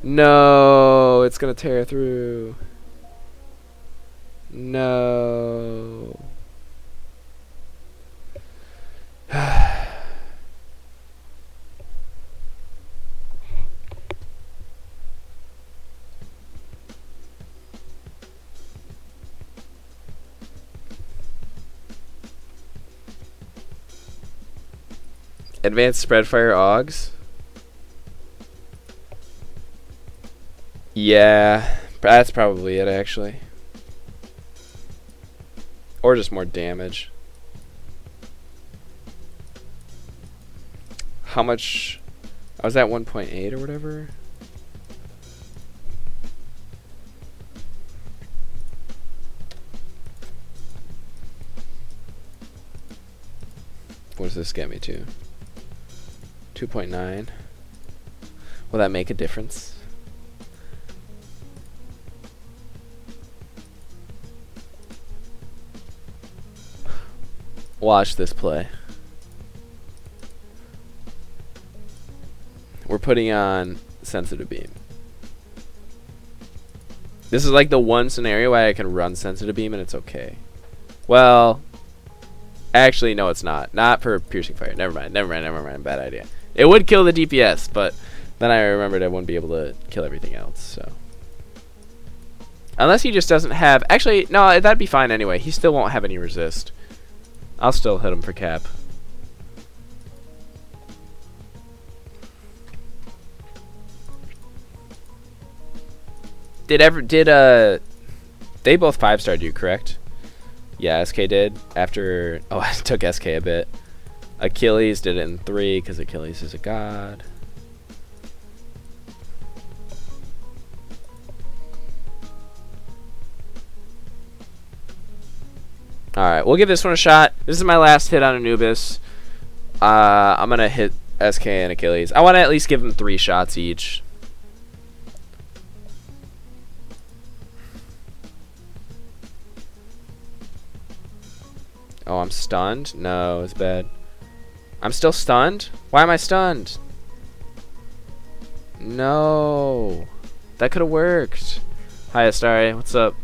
No, it's gonna tear through. No. Advanced spread fire augs. Yeah, that's probably it actually. Or just more damage. How much? I was at 1.8 or whatever. What does this get me to? 2.9. Will that make a difference? Watch this play. We're putting on sensitive beam. This is like the one scenario where I can run sensitive beam and it's okay. Well, actually no, it's not. Not for piercing fire. Never mind. Bad idea. It would kill the DPS, but then I remembered I wouldn't be able to kill everything else, so. Unless he just doesn't have... Actually, no, that'd be fine anyway. He still won't have any resist. I'll still hit him for cap. They both 5-starred you, correct? Yeah, SK did. After... Oh, I took SK a bit. Achilles did it in 3 because Achilles is a god. Alright, we'll give this one a shot. This is my last hit on Anubis. I'm going to hit SK and Achilles. I want to at least give them 3 shots each. Oh, I'm stunned? No, it's bad. I'm still stunned? Why am I stunned? No. That could have worked. Hi, Astari. What's up?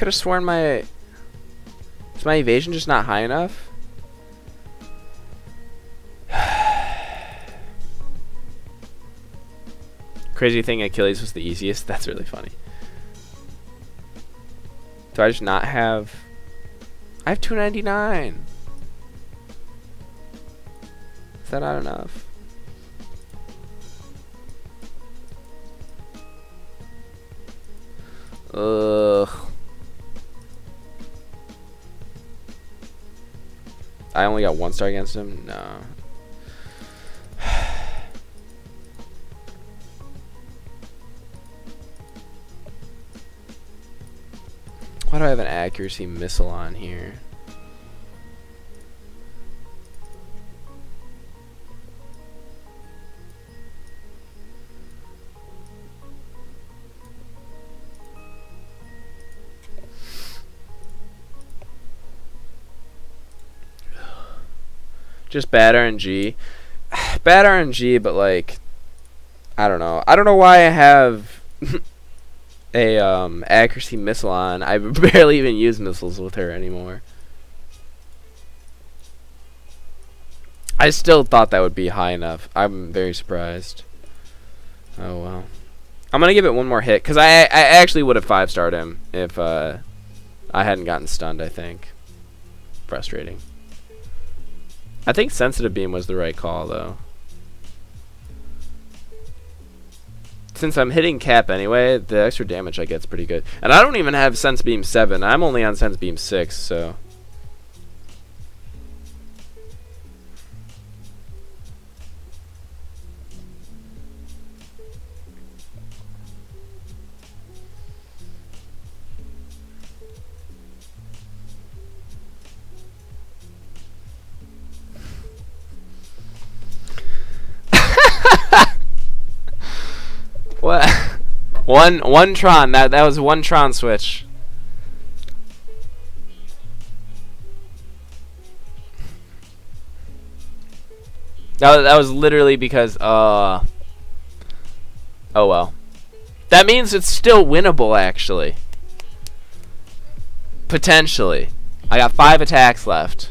could have sworn my... Is my evasion just not high enough? Crazy thing, Achilles was the easiest. That's really funny. Do I just not have... I have 299. Is that not enough? Ugh. I only got 1 star against him? No. Why do I have an accuracy missile on here? Just bad RNG. Bad RNG, but like, I don't know. I don't know why I have a accuracy missile on. I barely even use missiles with her anymore. I still thought that would be high enough. I'm very surprised. Oh well. I'm gonna give it one more hit because I actually would have 5-starred him if I hadn't gotten stunned. I think. Frustrating. I think sensitive beam was the right call though. Since I'm hitting cap anyway, the extra damage I get is pretty good. And I don't even have sense beam 7. I'm only on sense beam 6, so. What? one Tron. That was one Tron switch. That was literally because oh well. That means it's still winnable actually. Potentially. I got 5 attacks left.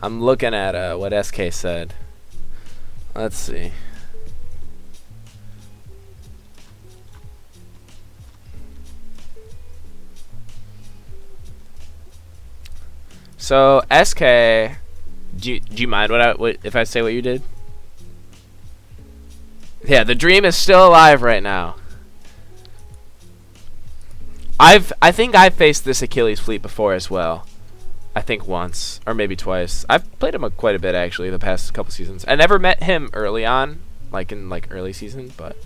I'm looking at what SK said. Let's see. So SK, do you mind what if I say what you did? Yeah, the dream is still alive right now. I think I've faced this Achilles fleet before as well. I think once or maybe twice. I've played him quite a bit actually the past couple seasons. I never met him early on, like in early season, but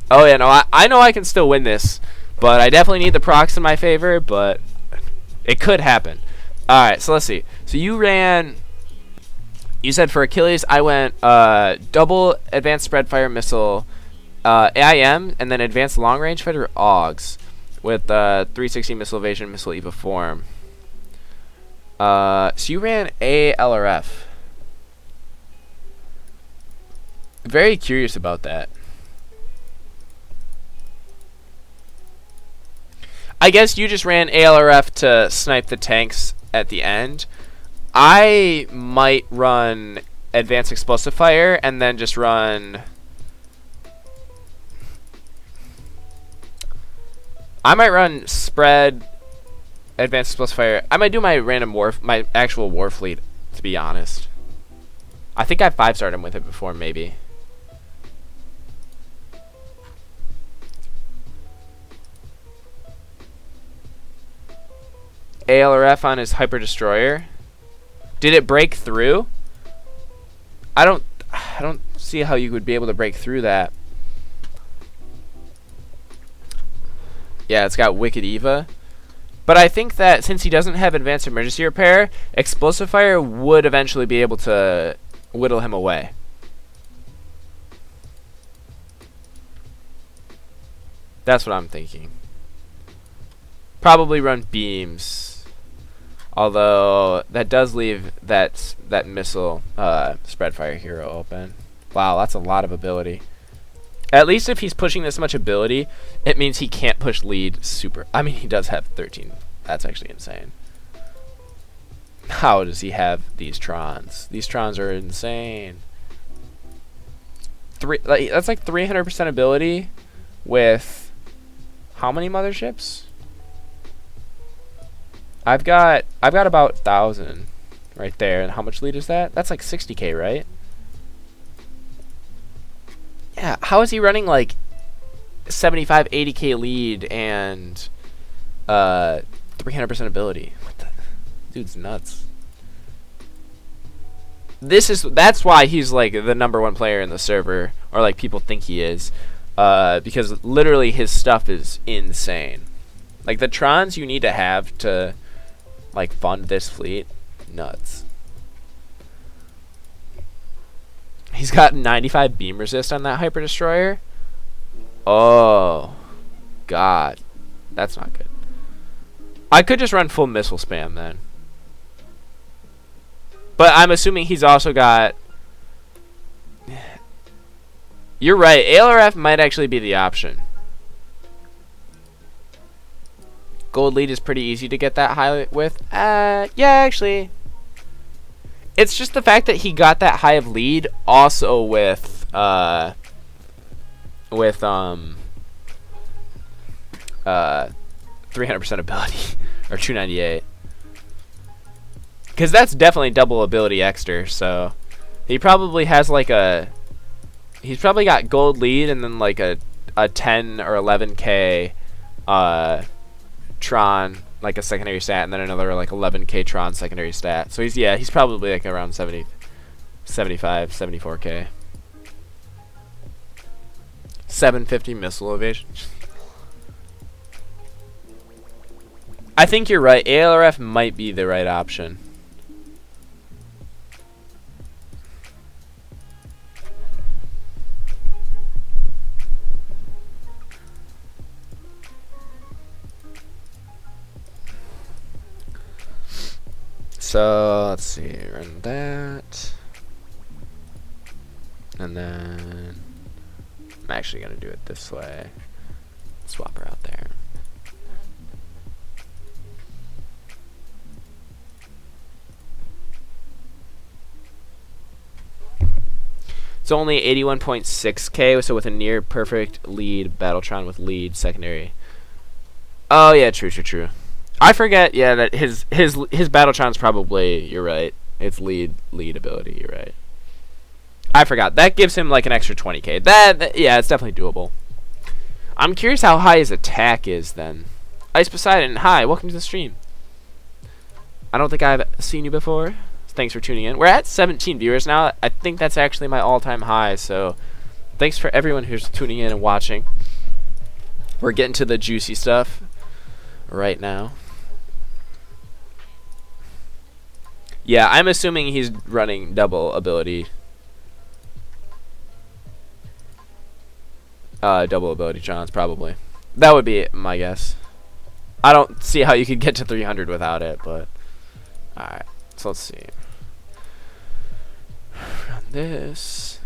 oh yeah, no, I know I can still win this, but I definitely need the procs in my favor, but it could happen. All right, so let's see. So you said for Achilles I went double advanced spread fire missile, AIM, and then advanced long range fighter AUGs with 360 missile evasion, missile EVA form. So you ran ALRF. Very curious about that. I guess you just ran ALRF to snipe the tanks at the end. I might run advanced explosive fire and then just run... I might run spread, advanced explosive fire. I might do my random my actual war fleet, to be honest. I think I 5-starred him with it before, maybe. ALRF on his hyper destroyer. Did it break through? I don't see how you would be able to break through that. Yeah, it's got Wicked Eva. But I think that since he doesn't have advanced emergency repair, explosive fire would eventually be able to whittle him away. That's what I'm thinking. Probably run beams. Although that does leave that missile spread fire hero open. Wow, that's a lot of ability. At least if he's pushing this much ability, it means he can't push lead super. I mean, he does have 13. That's actually insane. How does he have these Trons? These Trons are insane. That's like 300% ability with how many motherships? I've got about 1,000 right there. And how much lead is that? That's like 60k, right? Yeah, how is he running like 75, 80k lead and 300% ability? What the? Dude's nuts. That's why he's like the #1 player in the server, or like people think he is, because literally his stuff is insane. Like the Trons you need to have to like fund this fleet, nuts. He's got 95 beam resist on that Hyper Destroyer. Oh, God. That's not good. I could just run full missile spam then. But I'm assuming he's also got... You're right. ALRF might actually be the option. Gold lead is pretty easy to get that high with. Yeah, actually... It's just the fact that he got that high of lead also with 300% ability or 298. Cuz that's definitely double ability extra, so he probably has like he's probably got gold lead and then like a 10 or 11k Tron, like a secondary stat, and then another like 11k Tron secondary stat. So he's probably like around 70, 75, 74k. 750 missile evasion. I think you're right. ALRF might be the right option. So let's see, run that, and then I'm actually gonna do it this way. Swap her out there. It's only 81.6k, so with a near perfect lead, Battletron with lead secondary. Oh yeah, true. I forget, yeah, that his Battletron's probably, you're right. It's lead ability, you're right. I forgot. That gives him like an extra 20k. That yeah, it's definitely doable. I'm curious how high his attack is then. Ice Poseidon, hi, welcome to the stream. I don't think I've seen you before. Thanks for tuning in. We're at 17 viewers now. I think that's actually my all-time high, so thanks for everyone who's tuning in and watching. We're getting to the juicy stuff right now. Yeah, I'm assuming he's running double ability. Double ability Trons, probably. That would be my guess. I don't see how you could get to 300 without it, but... Alright, so let's see. Run this.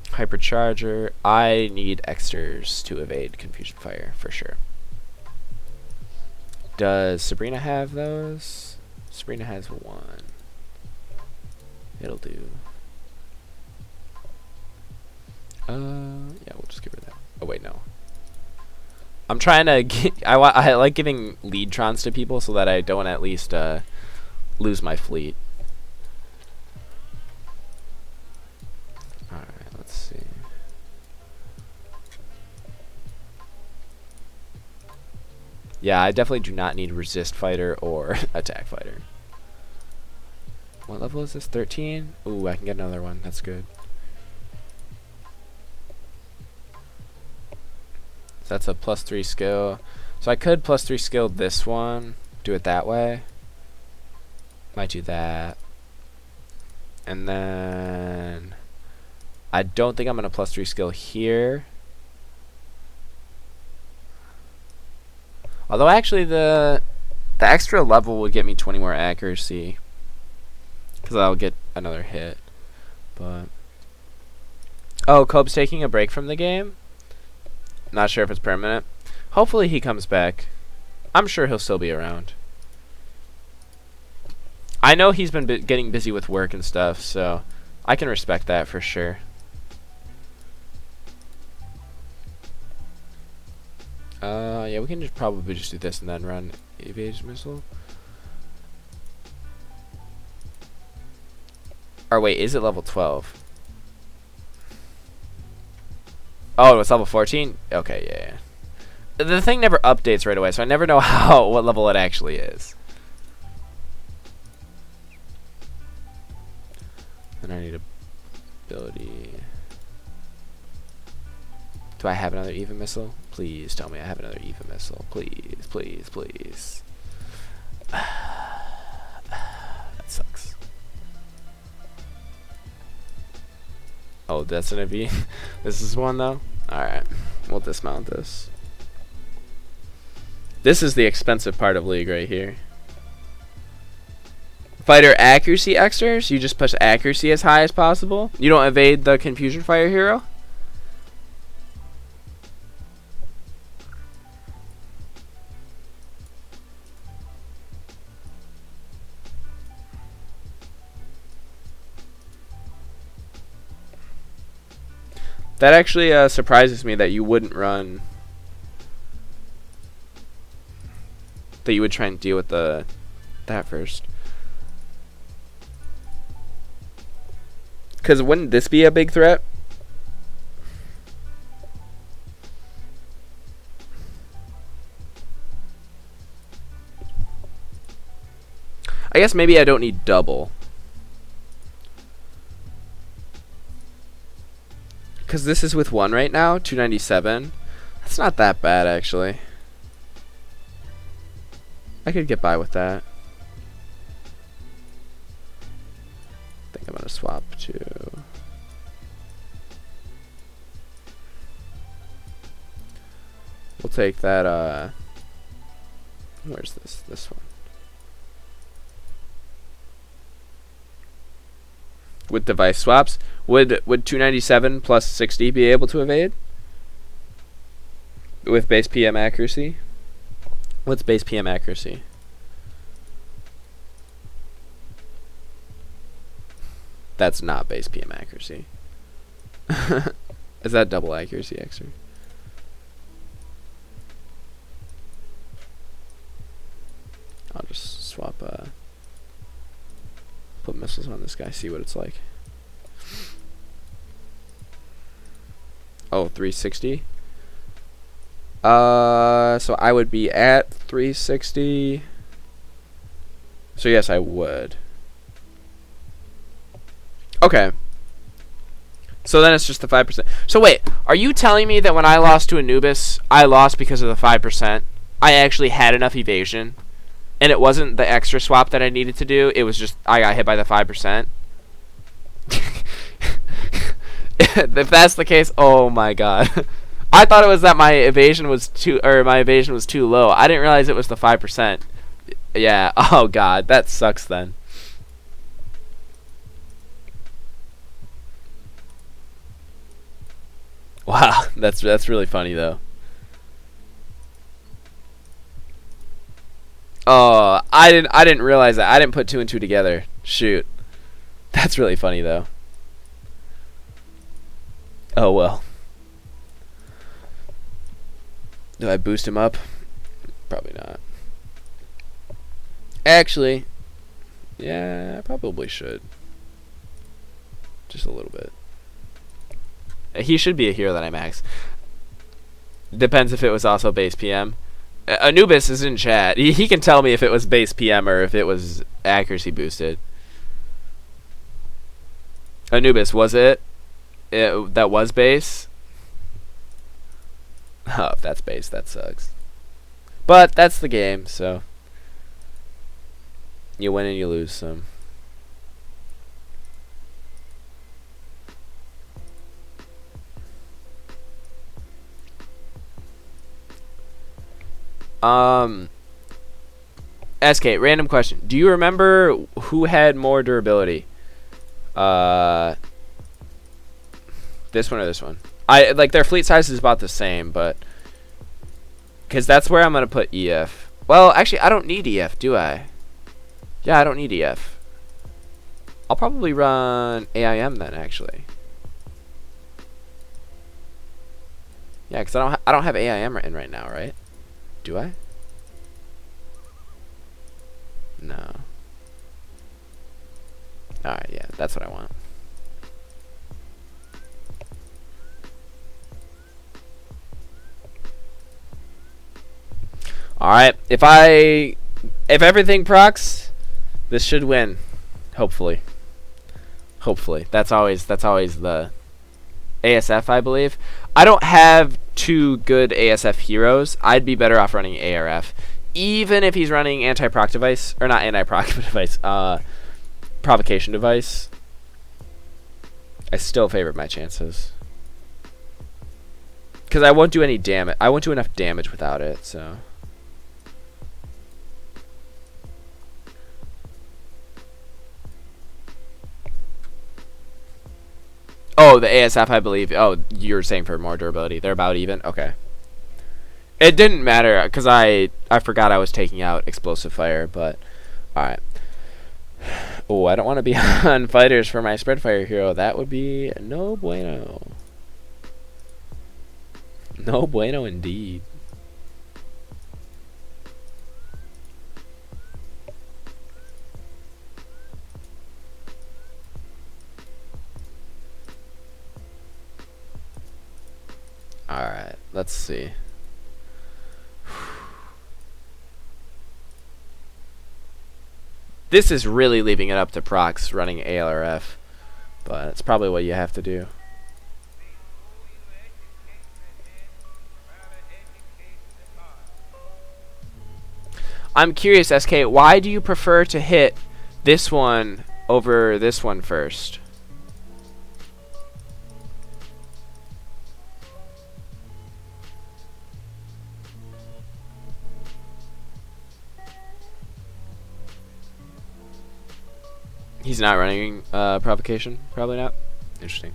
Hypercharger. I need extras to evade Confusion Fire, for sure. Does Sabrina have those? Sabrina has one. It'll do. Yeah, we'll just give her that. Oh wait, no. I'm trying to get. I like giving lead Trons to people so that I don't at least lose my fleet. All right, let's see. Yeah, I definitely do not need resist fighter or attack fighter. What level is this? 13? Ooh, I can get another one. That's good. So that's a +3 skill. So I could +3 skill this one. Do it that way. Might do that. And then... I don't think I'm going to +3 skill here. Although actually the The extra level would get me 20 more accuracy. Because I'll get another hit. But... Oh, Cope's taking a break from the game? Not sure if it's permanent. Hopefully he comes back. I'm sure he'll still be around. I know he's been getting busy with work and stuff, so I can respect that for sure. Yeah, we can just probably just do this and then run evade missile. Or wait, is it level 12? Oh, it's level 14? Okay, yeah. The thing never updates right away, so I never know what level it actually is. Then I need ability. Do I have another EVA missile? Please tell me I have another EVA missile. Please, please, please. That sucks. Oh, that's an EV. This is one though? Alright. We'll dismount this. This is the expensive part of League right here. Fighter accuracy extras, you just push accuracy as high as possible. You don't evade the confusion fire hero. That actually surprises me that you wouldn't run. That you would try and deal with that first. Because wouldn't this be a big threat? I guess maybe I don't need double. Because this is with 1 right now, 297. That's not that bad, actually. I could get by with that. I think I'm going to swap to... We'll take that, where's this? This one. With device swaps, would 297 plus 60 be able to evade? With base PM accuracy? What's base PM accuracy? That's not base PM accuracy. Is that double accuracy extra? I'll just swap put missiles on this guy, see what it's like. Oh, 360. So I would be at 360. So yes, I would. Okay. So then it's just the 5%. So wait, are you telling me that when I lost to Anubis, I lost because of the 5%? I actually had enough evasion? And it wasn't the extra swap that I needed to do. It was just I got hit by the 5%. If that's the case, oh my god. I thought it was that my evasion was too low. I didn't realize it was the 5%. Yeah. Oh god, that sucks then. Wow, that's really funny though. Oh, I didn't realize that. I didn't put 2 and 2 together. Shoot. That's really funny though. Oh well. Do I boost him up? Probably not. Actually, yeah, I probably should. Just a little bit. He should be a hero that I max. Depends if it was also base PM. Anubis is in chat. He can tell me if it was base PM or if it was accuracy boosted. Anubis, was it? That was base? Oh, if that's base, that sucks. But that's the game, so you win and you lose some. SK, random question. Do you remember who had more durability? This one or this one? Like their fleet size is about the same, but because that's where I'm gonna put EF. Well, actually, I don't need EF, do I? Yeah, I don't need EF. I'll probably run AIM then, actually. Yeah, because I don't have AIM in right now, right? Do I? No. Alright, yeah, that's what I want. Alright, if everything procs, this should win. Hopefully. Hopefully. That's always the ASF, I believe. I don't have two good ASF heroes. I'd be better off running ARF. Even if he's running anti-proc device, or not anti-proc device, provocation device, I still favor my chances. Because I won't do any damage. I won't do enough damage without it, so. Oh, the ASF, I believe. Oh, you're saying for more durability. They're about even? Okay. It didn't matter, because I forgot I was taking out explosive fire, but. Alright. Oh, I don't want to be on fighters for my spread fire hero. That would be no bueno. No bueno indeed. Alright, let's see. This is really leaving it up to procs running ALRF, but it's probably what you have to do. I'm curious, SK, why do you prefer to hit this one over this one first? He's not running provocation? Probably not. Interesting.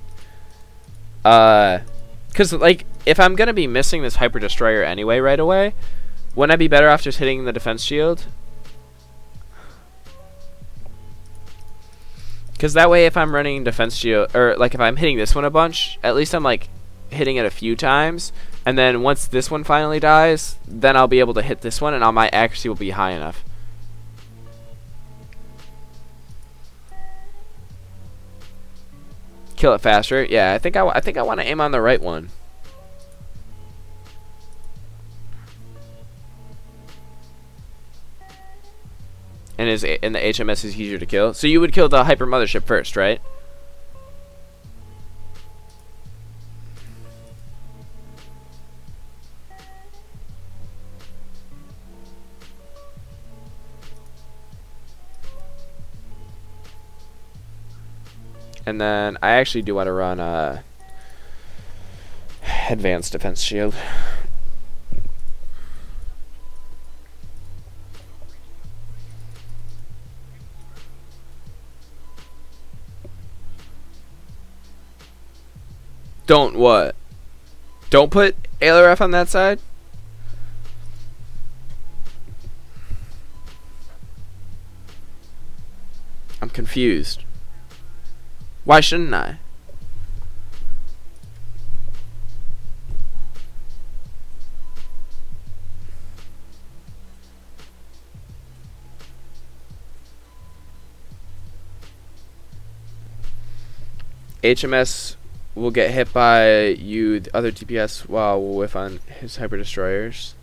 Because, like, if I'm going to be missing this Hyper Destroyer anyway right away, wouldn't I be better off just hitting the defense shield? Because that way if I'm running defense shield, or, like, if I'm hitting this one a bunch, at least I'm, like, hitting it a few times, and then once this one finally dies, then I'll be able to hit this one, and my accuracy will be high enough. Kill it faster. Yeah, I think I want to aim on the right one. And the HMS is easier to kill. So you would kill the Hyper Mothership first, right? And then I actually do want to run Advanced Defense Shield. Don't what? Don't put ALRF on that side? I'm confused. Why shouldn't I? HMS will get hit by you, the other DPS, while we'll whiff on his Hyper Destroyers.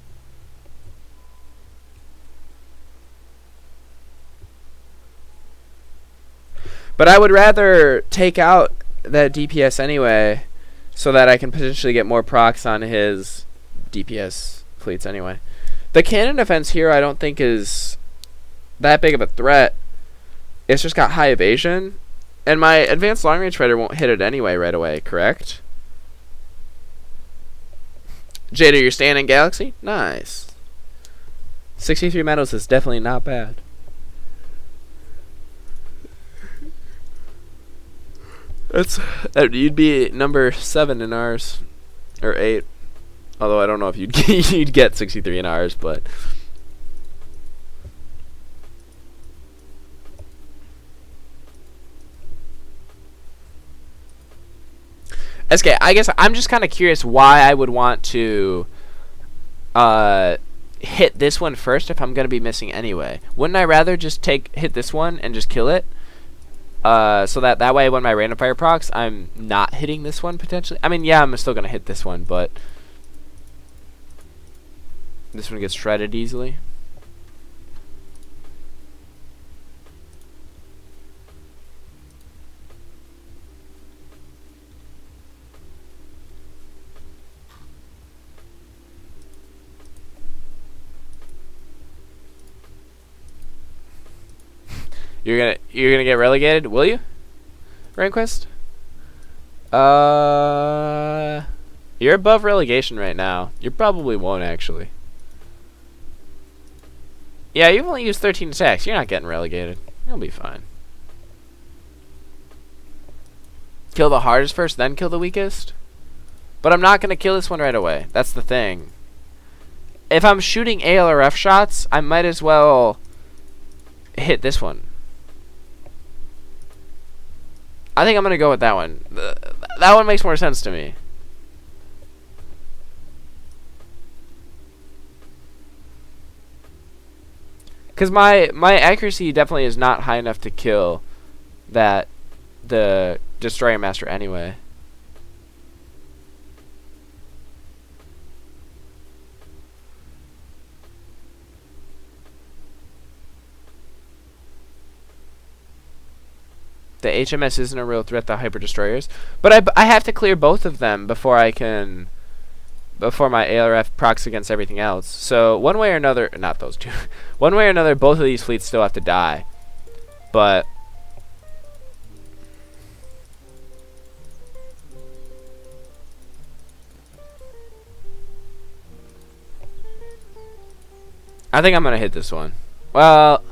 But I would rather take out that DPS anyway, so that I can potentially get more procs on his DPS fleets anyway. The cannon defense here I don't think is that big of a threat. It's just got high evasion. And my advanced long range fighter won't hit it anyway right away, correct? Jada, you're staying in Galaxy? Nice. 63 medals is definitely not bad. You'd be number 7 in ours, or 8. Although I don't know if you'd get 63 in ours, but SK, I guess I'm just kind of curious why I would want to hit this one first if I'm gonna be missing anyway. Wouldn't I rather just hit this one and just kill it? So that way when my random fire procs, I'm not hitting this one potentially. I mean, yeah, I'm still gonna hit this one, but this one gets shredded easily. You're gonna get relegated, will you, Rainquest? You're above relegation right now. You probably won't actually. Yeah, you've only used 13 attacks. You're not getting relegated. You'll be fine. Kill the hardest first, then kill the weakest. But I'm not gonna kill this one right away. That's the thing. If I'm shooting ALRF shots, I might as well hit this one. I think I'm going to go with that one. That one makes more sense to me. Because my accuracy definitely is not high enough to kill the Destroyer Master anyway. The HMS isn't a real threat to Hyper Destroyers, but I have to clear both of them before my ALRF procs against everything else. So one way or another, not those two, one way or another, both of these fleets still have to die. But I think I'm gonna hit this one. Well,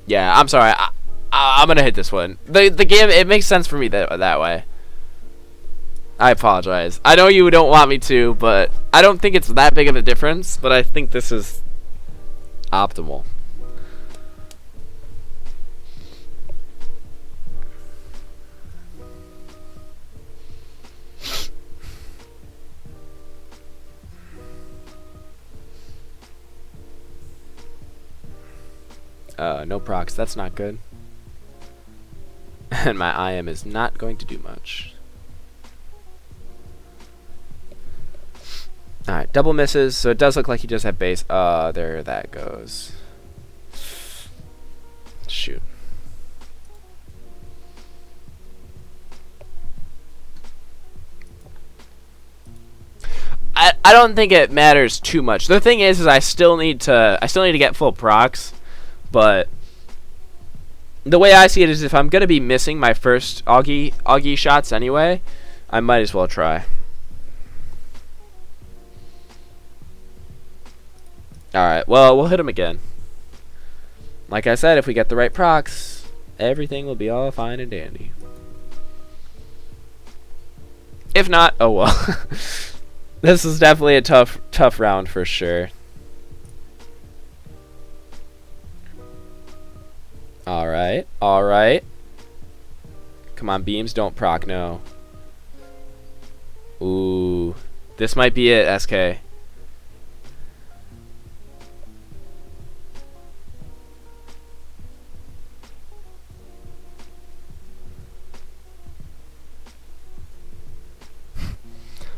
yeah, I'm sorry. I'm gonna hit this one. The game, it makes sense for me that way. I apologize. I know you don't want me to, but I don't think it's that big of a difference. But I think this is optimal. No procs. That's not good. And my IM is not going to do much. Alright, double misses. So it does look like he does have base. There that goes. Shoot. I don't think it matters too much. The thing is I still need to get full procs. But the way I see it is if I'm going to be missing my first Augie shots anyway, I might as well try. Alright, well, we'll hit him again. Like I said, if we get the right procs, everything will be all fine and dandy. If not, oh well. This is definitely a tough round for sure. Alright, alright. Come on, beams, don't proc, no. Ooh. This might be it, SK.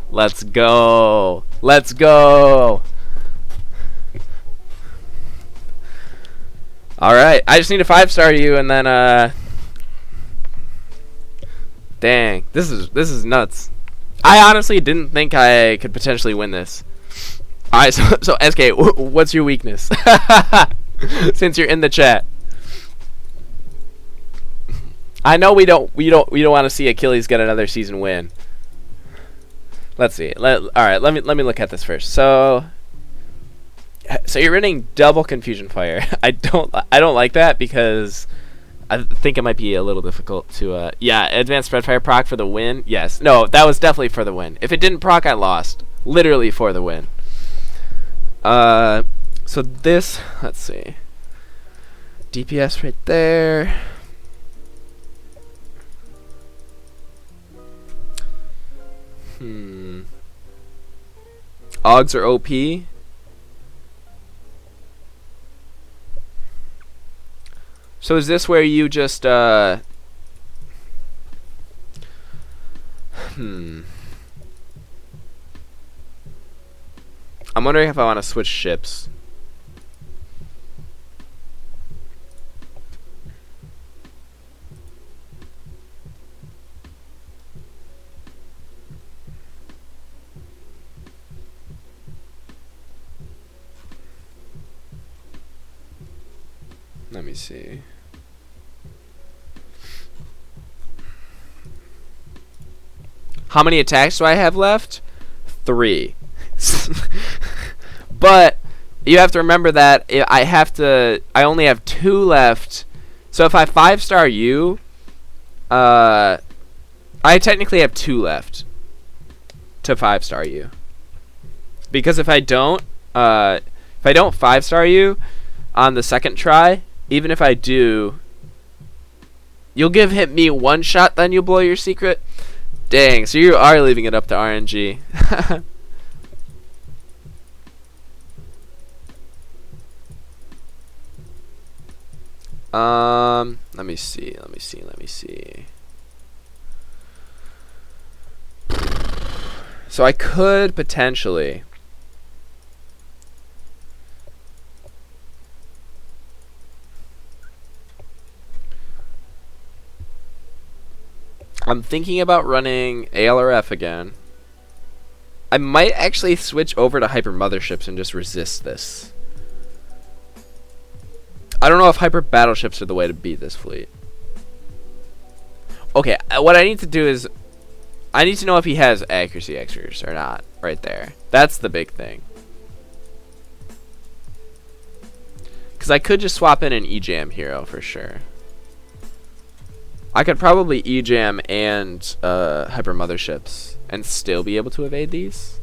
Let's go. Let's go. Alright, I just need a 5-star you and then dang, this is nuts. I honestly didn't think I could potentially win this. Alright, so SK, what's your weakness? Since you're in the chat. I know we don't want to see Achilles get another season win. Let's see. Alright, let me look at this first. So So you're running double confusion fire. I don't like that because I think it might be a little difficult to yeah, advanced spread fire proc for the win. Yes. No, that was definitely for the win. If it didn't proc, I lost. Literally for the win. So this, let's see. DPS right there. Augs are OP. So is this where you just I'm wondering if I want to switch ships. Let me see. How many attacks do I have left? 3. But you have to remember that I only have 2 left. So if I 5-star you, I technically have 2 left to 5-star you. Because if I don't 5-star you on the second try, even if I do, you'll hit me 1 shot, then you'll blow your secret. Dang, so you are leaving it up to RNG. Let me see. So I could potentially I'm thinking about running ALRF again. I might actually switch over to hyper motherships and just resist this. I don't know if hyper battleships are the way to beat this fleet. Okay, what I need to do is I need to know if he has accuracy extras or not right there. That's the big thing. Because I could just swap in an E-Jam hero for sure. I could probably E-Jam and hyper motherships and still be able to evade these.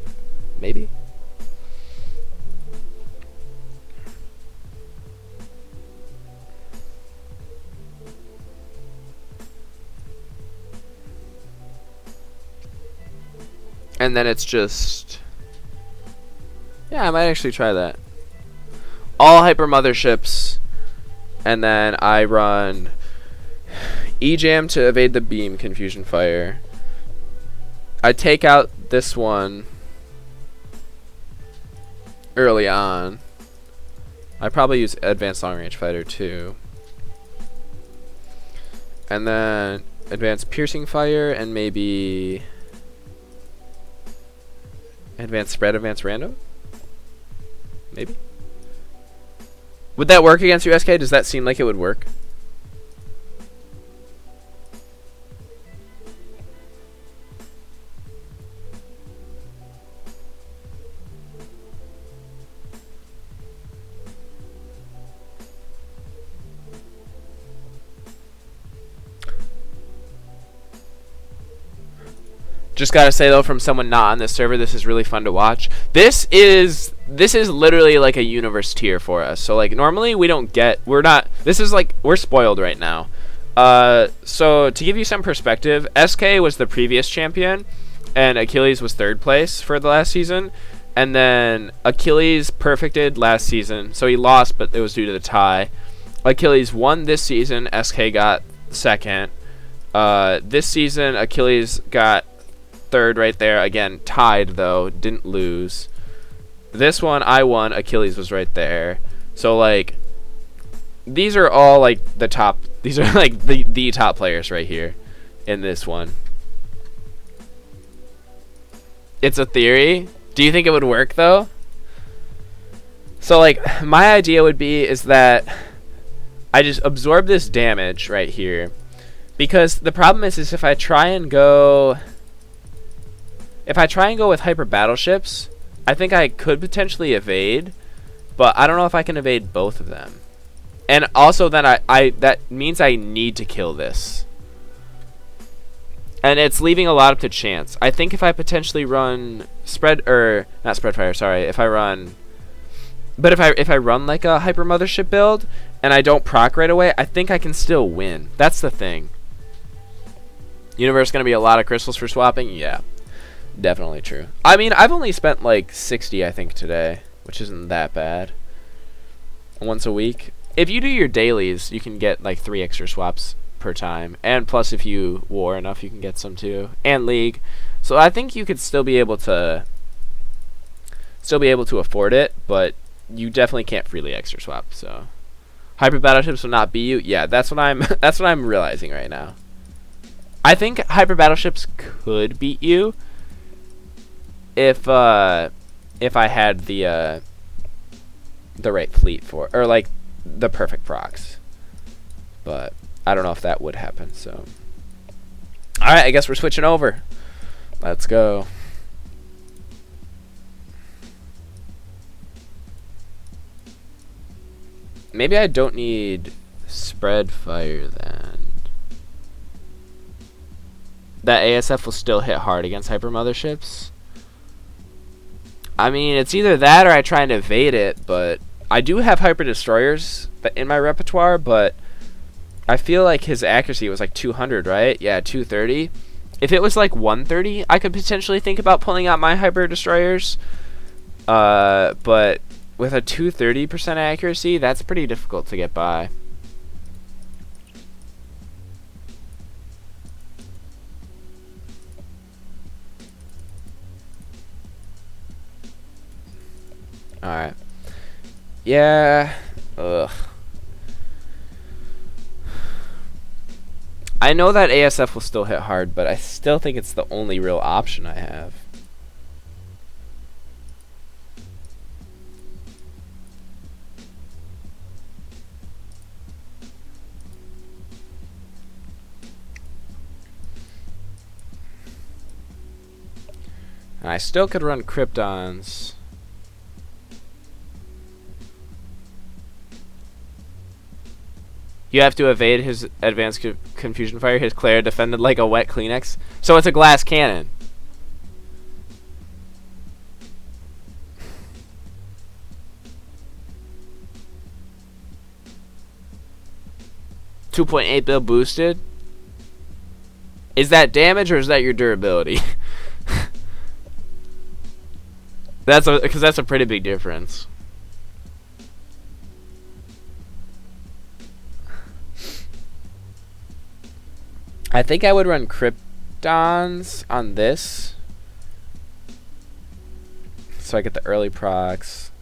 Maybe. And then it's just... yeah, I might actually try that. All hyper motherships. And then I run E-Jam to evade the beam confusion fire. I take out this one early on. I probably use advanced long range fighter too. And then advanced piercing fire and maybe advanced spread, advanced random? Maybe? Would that work against you, SK? Does that seem like it would work? Just gotta say though, from someone not on this server, this is really fun to watch. This is literally like a universe tier for us. So like normally this is like we're spoiled right now. So to give you some perspective, SK was the previous champion and Achilles was 3rd place for the last season, and then Achilles perfected last season, so he lost, but it was due to the tie. Achilles won this season, SK got 2nd. This season Achilles got 3rd right there, again tied though, didn't lose. This one I won, Achilles was right there. So like these are all like the top, these are like the top players right here in this one. It's a theory. Do you think it would work though? So like my idea would be is that I just absorb this damage right here, because the problem is if I try and go with hyper battleships, I think I could potentially evade, But I don't know if I can evade both of them. And also then that means I need to kill this. And it's leaving a lot up to chance. I think if I potentially run not spread fire, sorry, if I run like a hyper mothership build and I don't proc right away, I think I can still win. That's the thing. Universe gonna be a lot of crystals for swapping? Yeah. Definitely true. I mean, I've only spent like 60 I think today, which isn't that bad. Once a week. If you do your dailies, you can get like 3 extra swaps per time, and plus if you war enough you can get some too, and league. So I think you could still be able to afford it, but you definitely can't freely extra swap. So hyper battleships will not beat you. Yeah, that's what I'm that's what I'm realizing right now. I think hyper battleships could beat you if I had the right fleet for, or like the perfect procs, but I don't know if that would happen. So alright, I guess we're switching over. Let's go. Maybe I don't need spread fire then. That ASF will still hit hard against hyper motherships. I mean, it's either that or I try and evade it, but I do have hyper destroyers in my repertoire, but I feel like his accuracy was like 200, right? Yeah, 230. If it was like 130, I could potentially think about pulling out my hyper destroyers. But with a 230% accuracy, that's pretty difficult to get by. Alright. Yeah. Ugh. I know that ASF will still hit hard, but I still think it's the only real option I have. And I still could run Kryptons. You have to evade his advanced confusion fire. His Claire defended like a wet Kleenex. So it's a glass cannon. $2.8 bill boosted. Is that damage or is that your durability? Because that's a pretty big difference. I think I would run Kryptons on this, so I get the early procs.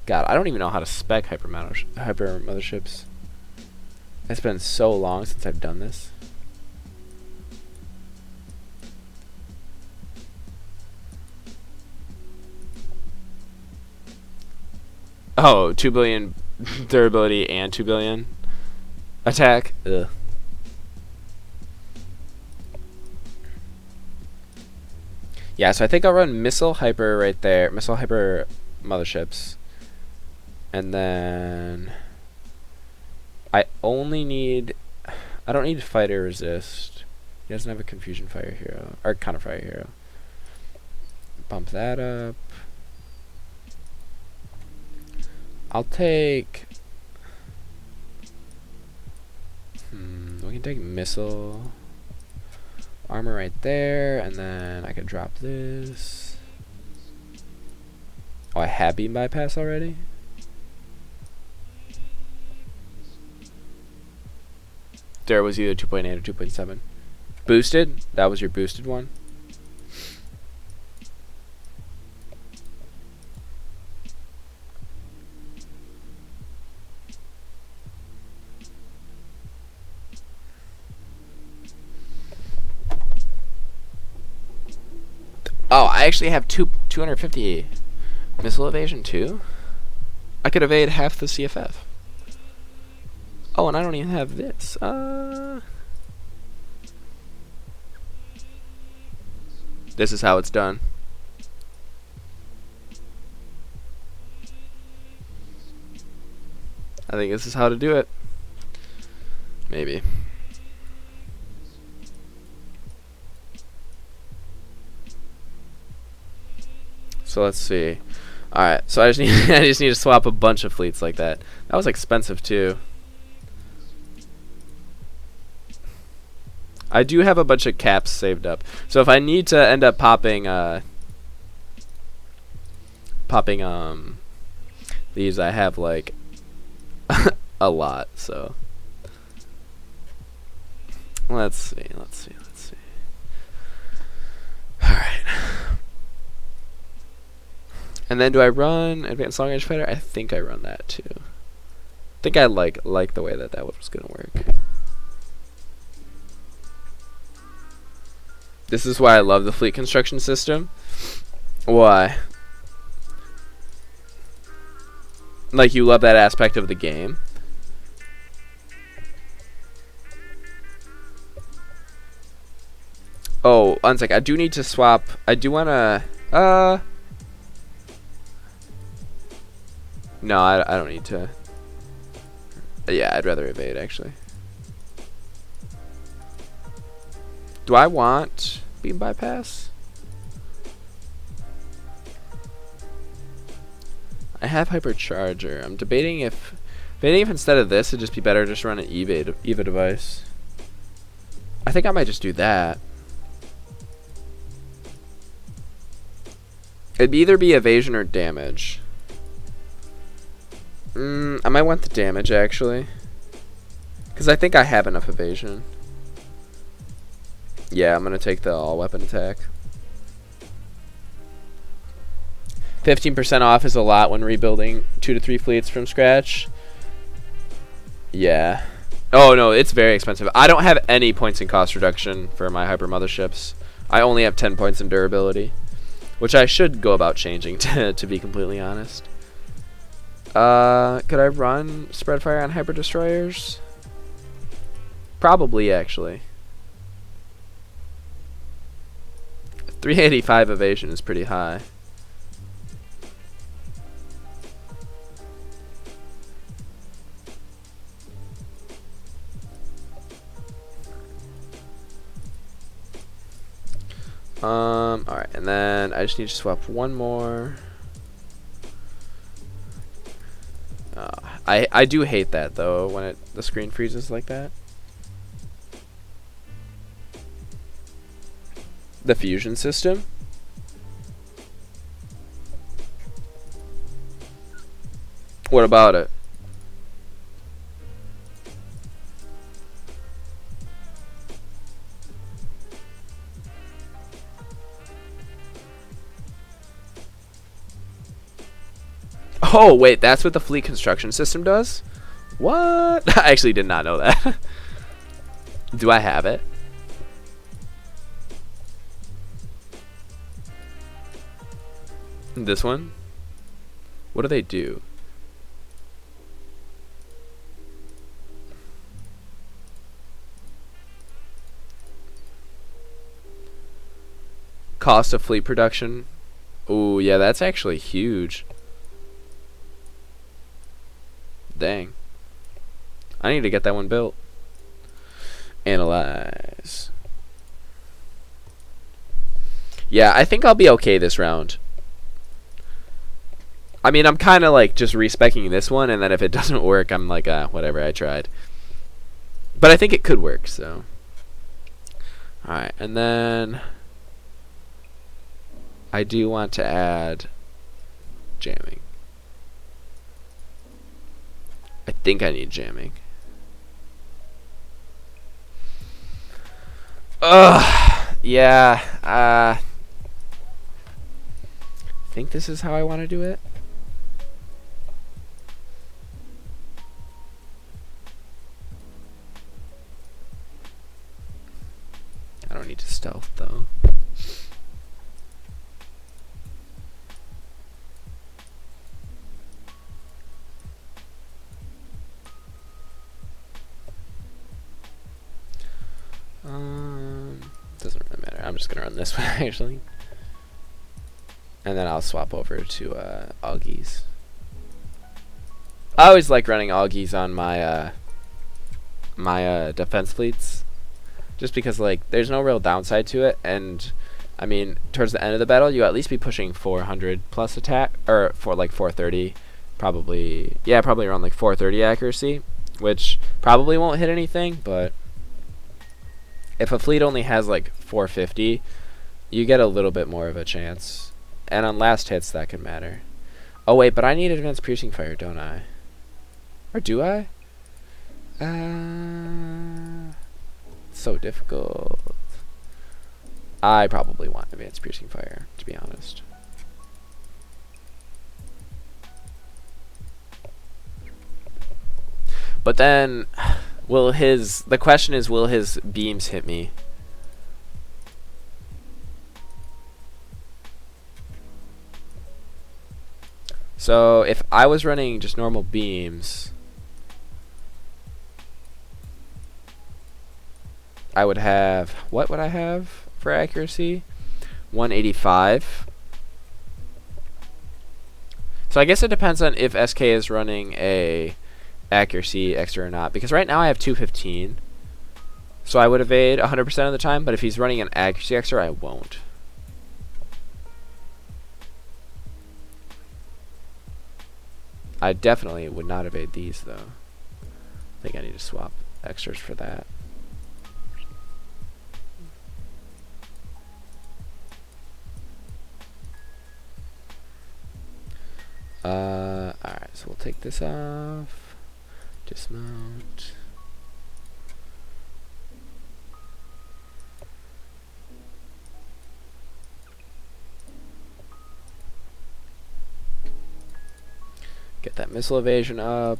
God, I don't even know how to spec hyper motherships. It's been so long since I've done this. Oh, 2 billion durability and 2 billion attack. Ugh. Yeah, so I think I'll run Missile Hyper right there. Missile Hyper motherships. And then I don't need Fighter Resist. He doesn't have a Confusion Fire hero. Or Counter Fire hero. Bump that up. I'll take... we can take Missile... Armor right there, and then I could drop this. Oh, I have beam bypass already? There was either 2.8 or 2.7. Boosted? That was your boosted one? Oh, I actually have 250 missile evasion too? I could evade half the CFF. Oh, and I don't even have this. This is how it's done. I think this is how to do it. Maybe. So let's see. Alright, so I just need to swap a bunch of fleets like that. That was expensive too. I do have a bunch of caps saved up. So if I need to end up popping these, I have like a lot, so let's see. Alright. And then do I run Advanced Long Range Fighter? I think I run that too. I think I like the way that was gonna work. This is why I love the fleet construction system. Why? Like, you love that aspect of the game. Oh, one sec. I do need to swap. I do wanna. No, I don't need to. Yeah, I'd rather evade actually. Do I want beam bypass? I have hypercharger. I'm debating if instead of this it'd just be better just run an EVA device. I think I might just do that. It'd either be evasion or damage. I might want the damage actually, because I think I have enough evasion. Yeah, I'm gonna take the all weapon attack. 15% off is a lot when rebuilding 2 to 3 fleets from scratch. Yeah. Oh no, it's very expensive. I don't have any points in cost reduction for my hyper motherships. I only have 10 points in durability, which I should go about changing to be completely honest. Could I run spread fire on hyper destroyers? Probably actually. 385 evasion is pretty high. Alright, and then I just need to swap one more. I do hate that though when the screen freezes like that. The fusion system. What about it? Oh, wait, that's what the fleet construction system does? What? I actually did not know that. Do I have it? This one? What do they do? Cost of fleet production. Ooh, yeah, that's actually huge. Dang. I need to get that one built. Analyze. Yeah, I think I'll be okay this round. I mean, I'm kind of like just respecing this one, and then if it doesn't work, I'm like, whatever, I tried. But I think it could work, so. Alright, and then I do want to add jamming. I think I need jamming. Ugh, yeah, I think this is how I want to do it. I don't need to stealth though. Doesn't really matter. I'm just gonna run this one actually, and then I'll swap over to Augies. I always like running Augies on my defense fleets, just because like there's no real downside to it, and I mean towards the end of the battle you at least be pushing 400 plus attack, or for like 430, probably around like 430 accuracy, which probably won't hit anything, but if a fleet only has like 450, you get a little bit more of a chance, and on last hits that can matter. Oh wait, but I need advanced piercing fire, don't I? Or do I? So difficult. I probably want advanced piercing fire, to be honest. But then, the question is, will his beams hit me? So if I was running just normal beams, I would have, what would I have for accuracy? 185. So I guess it depends on if SK is running a accuracy extra or not, because right now I have 215, so I would evade 100% of the time, but if he's running an accuracy extra, I won't. I definitely would not evade these though. I think I need to swap extras for that. Alright, so we'll take this off. Dismount. Get that missile evasion up.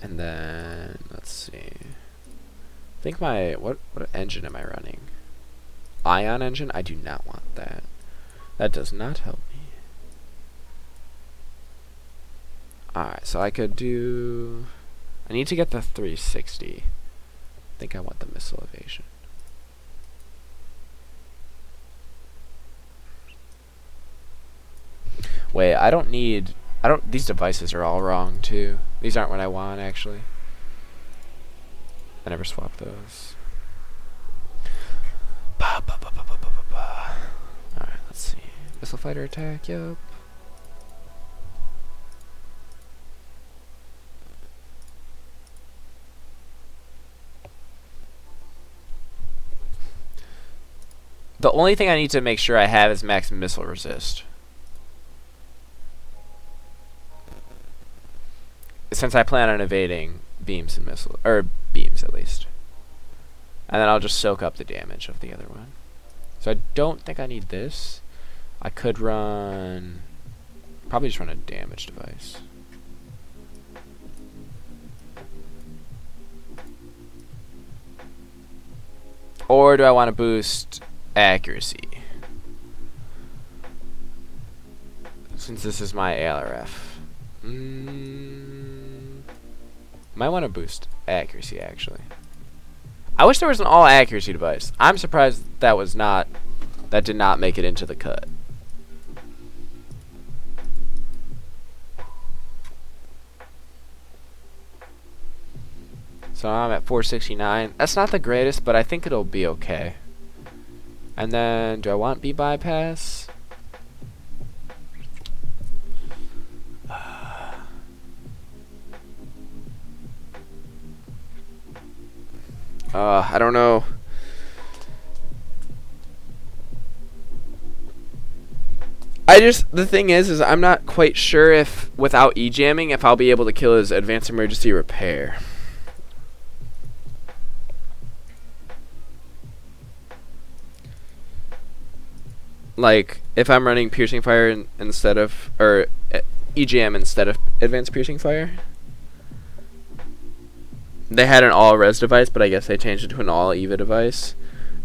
And then, let's see. I think what engine am I running? Ion engine? I do not want that. That does not help me. Alright, so I could do... I need to get the 360. I think I want the missile evasion. Wait, these devices are all wrong too. These aren't what I want, actually. I never swapped those. Alright, let's see. Missile fighter attack, yep. The only thing I need to make sure I have is max missile resist. Since I plan on evading beams and missiles, or beams at least. And then I'll just soak up the damage of the other one. So I don't think I need this. I could probably just run a damage device. Or do I want to boost accuracy? Since this is my ALRF. Might want to boost accuracy, actually. I wish there was an all accuracy device. I'm surprised that did not make it into the cut. So I'm at 469. That's not the greatest, but I think it'll be okay. And then, do I want B bypass? I don't know. The thing is I'm not quite sure if, without E-jamming, if I'll be able to kill his advanced emergency repair. Like, if I'm running piercing fire instead of, or E-jam instead of advanced piercing fire. They had an all-res device, but I guess they changed it to an all-EVA device.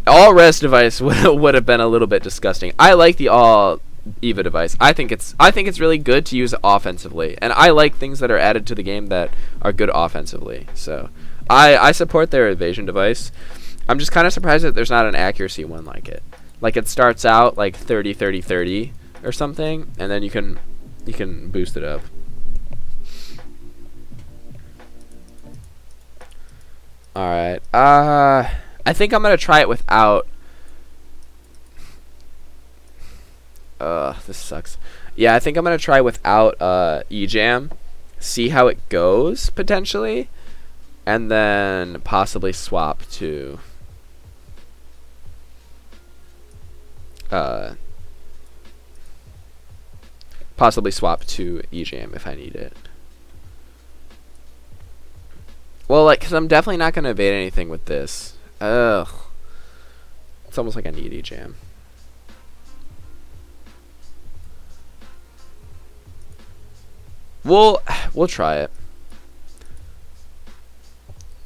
All-res device would have been a little bit disgusting. I like the all-EVA device. I think it's really good to use offensively, and I like things that are added to the game that are good offensively. So I support their evasion device. I'm just kind of surprised that there's not an accuracy one like it. Like, it starts out like 30, 30, 30 or something, and then you can boost it up. Alright. I think I'm going to try it without... this sucks. Yeah, I think I'm going to try without E-Jam. See how it goes, potentially. And then possibly swap to... possibly swap to E-Jam if I need it. Well, like, because I'm definitely not going to evade anything with this. Ugh. It's almost like I need E-Jam. We'll try it.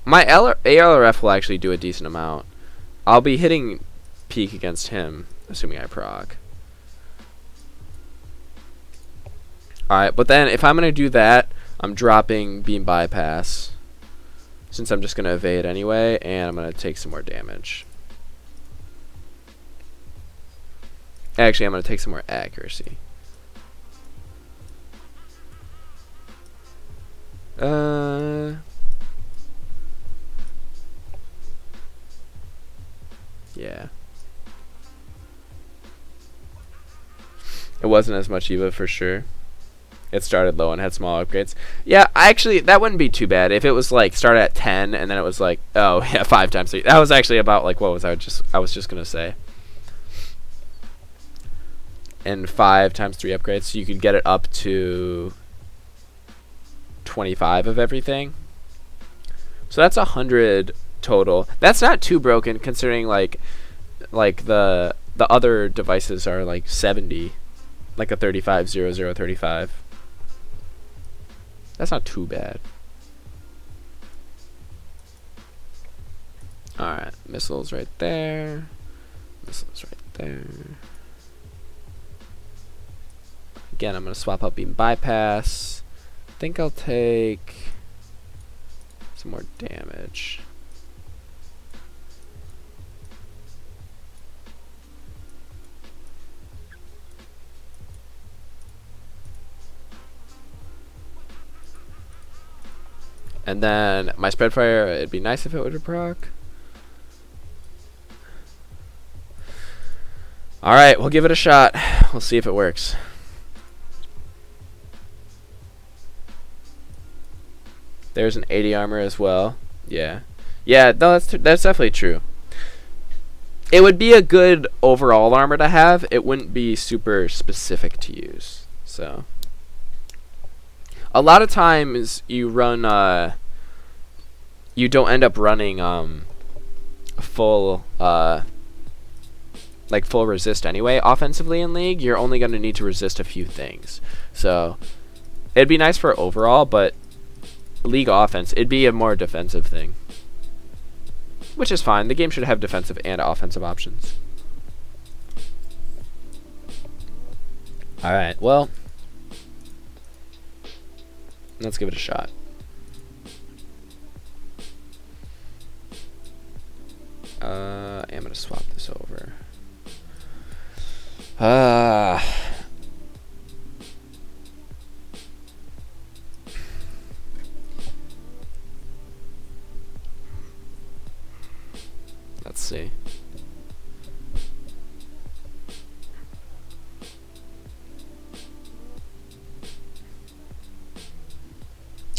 My ALRF will actually do a decent amount. I'll be hitting peak against him, assuming I proc. Alright, but then if I'm going to do that, I'm dropping beam bypass. Since I'm just going to evade anyway, and I'm going to take some more damage. Actually, I'm going to take some more accuracy. Yeah. It wasn't as much EVA for sure. It started low and had small upgrades. Yeah, actually, that wouldn't be too bad if it was like started at 10 and then it was like, oh yeah, 5 times 3. That was actually about like what was I was just gonna say. And 5 times 3 upgrades, so you could get it up to 25 of everything. So that's 100 total. That's not too broken considering like the other devices are like 70, like a 350035. That's not too bad. Alright, missiles right there. Missiles right there. Again, I'm going to swap out beam bypass. I think I'll take some more damage. And then my spread fire, it'd be nice if it would proc. Alright, we'll give it a shot. We'll see if it works. There's an 80 armor as well. Yeah. Yeah, no, that's definitely true. It would be a good overall armor to have. It wouldn't be super specific to use. So a lot of times you run you don't end up running full like full resist anyway offensively in League. You're only going to need to resist a few things. So it'd be nice for overall, but League offense, it'd be a more defensive thing. Which is fine. The game should have defensive and offensive options. Alright, well, let's give it a shot. I'm going to swap this over. Let's see.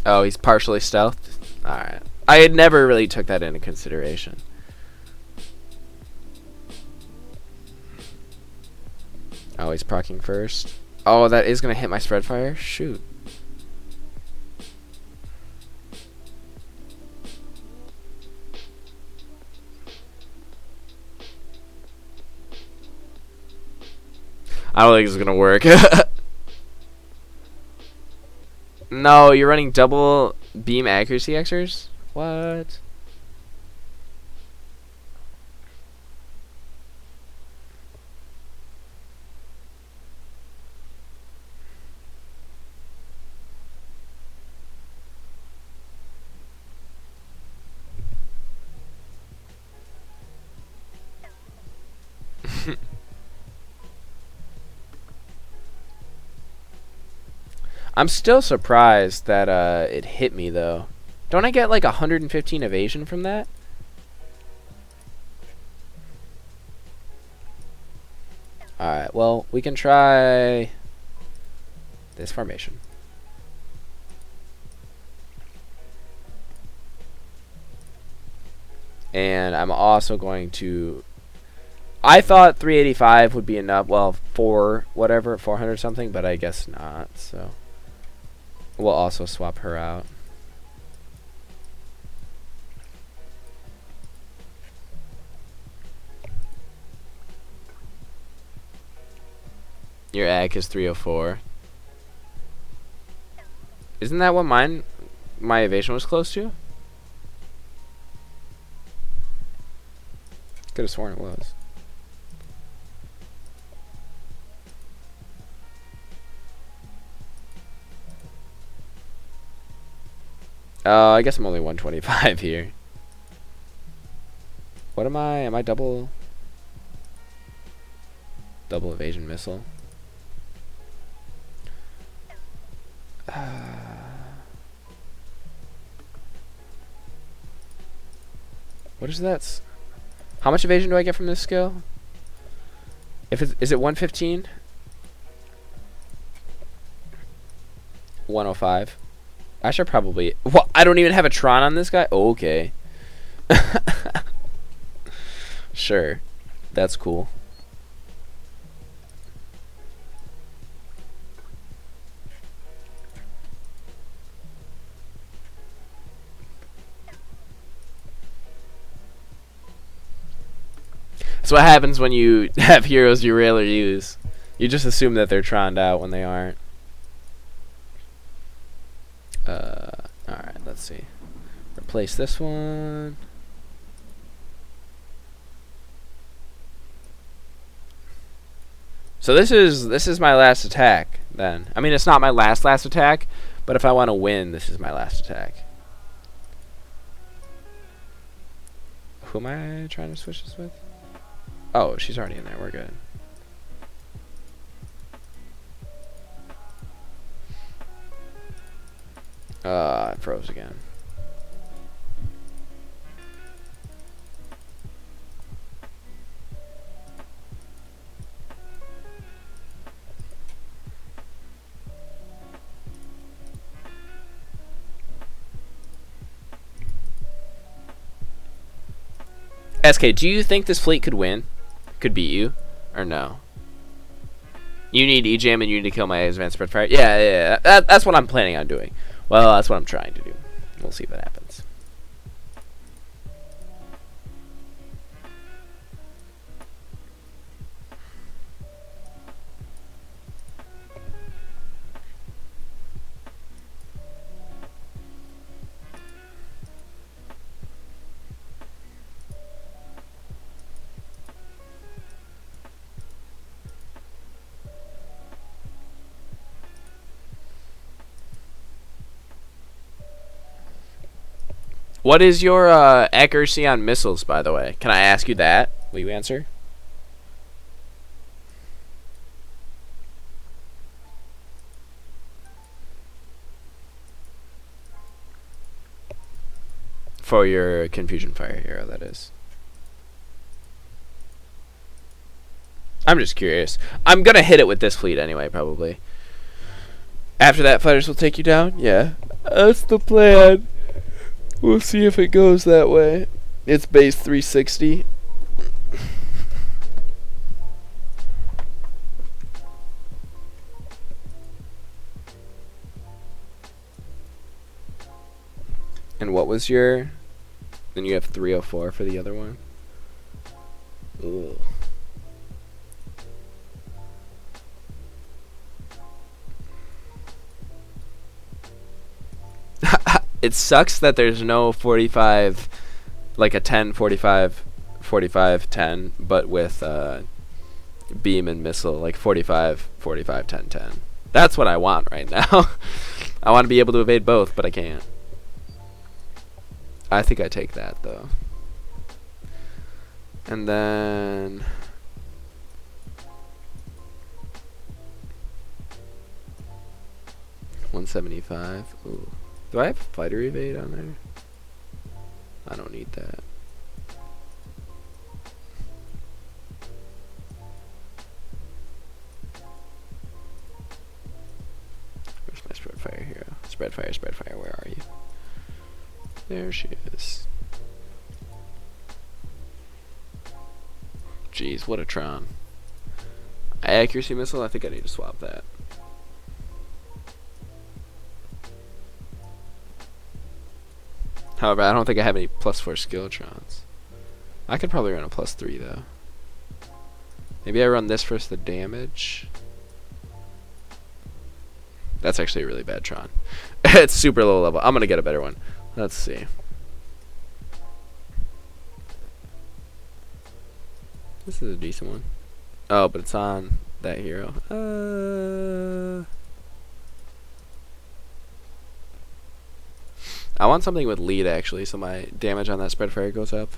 Oh, he's partially stealthed? Alright. I had never really took that into consideration. Oh, he's proccing first. Oh, that is going to hit my spread fire? Shoot. I don't think this is going to work. No, you're running double beam accuracy Xers? What? I'm still surprised that it hit me though. Don't I get like 115 evasion from that? Alright, well, we can try this formation. And I'm also going to... I thought 385 would be enough. Well, 400 something, but I guess not. So we'll also swap her out. Your ag is 304. Isn't that what my evasion was close to? Could have sworn it was. I guess I'm only 125 here. What am I? Am I double evasion missile? What is that? How much evasion do I get from this skill? Is it 115? 105. I should probably... Well, I don't even have a Tron on this guy? Oh, okay. Sure. That's cool. That's what happens when you have heroes you rarely use. You just assume that they're Troned out when they aren't. Alright, let's see. Replace this one. So this is my last attack then. I mean, it's not my last attack, but if I want to win, this is my last attack. Who am I trying to switch this with? Oh, she's already in there. We're good. It froze again. SK, do you think this fleet could win? Could beat you? Or no? You need E-Jam and you need to kill my advanced spread fire? Yeah. That's what I'm planning on doing. Well, that's what I'm trying to do. We'll see if that happens. What is your accuracy on missiles, by the way? Can I ask you that? Will you answer? For your Confusion Fire hero, that is. I'm just curious. I'm gonna hit it with this fleet anyway, probably. After that, fighters will take you down? Yeah. That's the plan. We'll see if it goes that way. It's base 360. And what was your... Then you have 304 for the other one. Ugh. It sucks that there's no 45, like a 10, 45, 45, 10, but with beam and missile, like 45, 45, 10, 10. That's what I want right now. I want to be able to evade both, but I can't. I think I take that, though. And then... $175. Ooh. Do I have fighter evade on there? I don't need that. Where's my spread fire hero? Spread fire, where are you? There she is. Jeez, what a Tron. Accuracy missile, I think I need to swap that. However, I don't think I have any +4 skill Trons. I could probably run a +3 though. Maybe I run this versus the damage. That's actually a really bad Tron. It's super low level. I'm gonna get a better one. Let's see. This is a decent one. Oh, but it's on that hero. I want something with lead actually, so my damage on that spread fire goes up.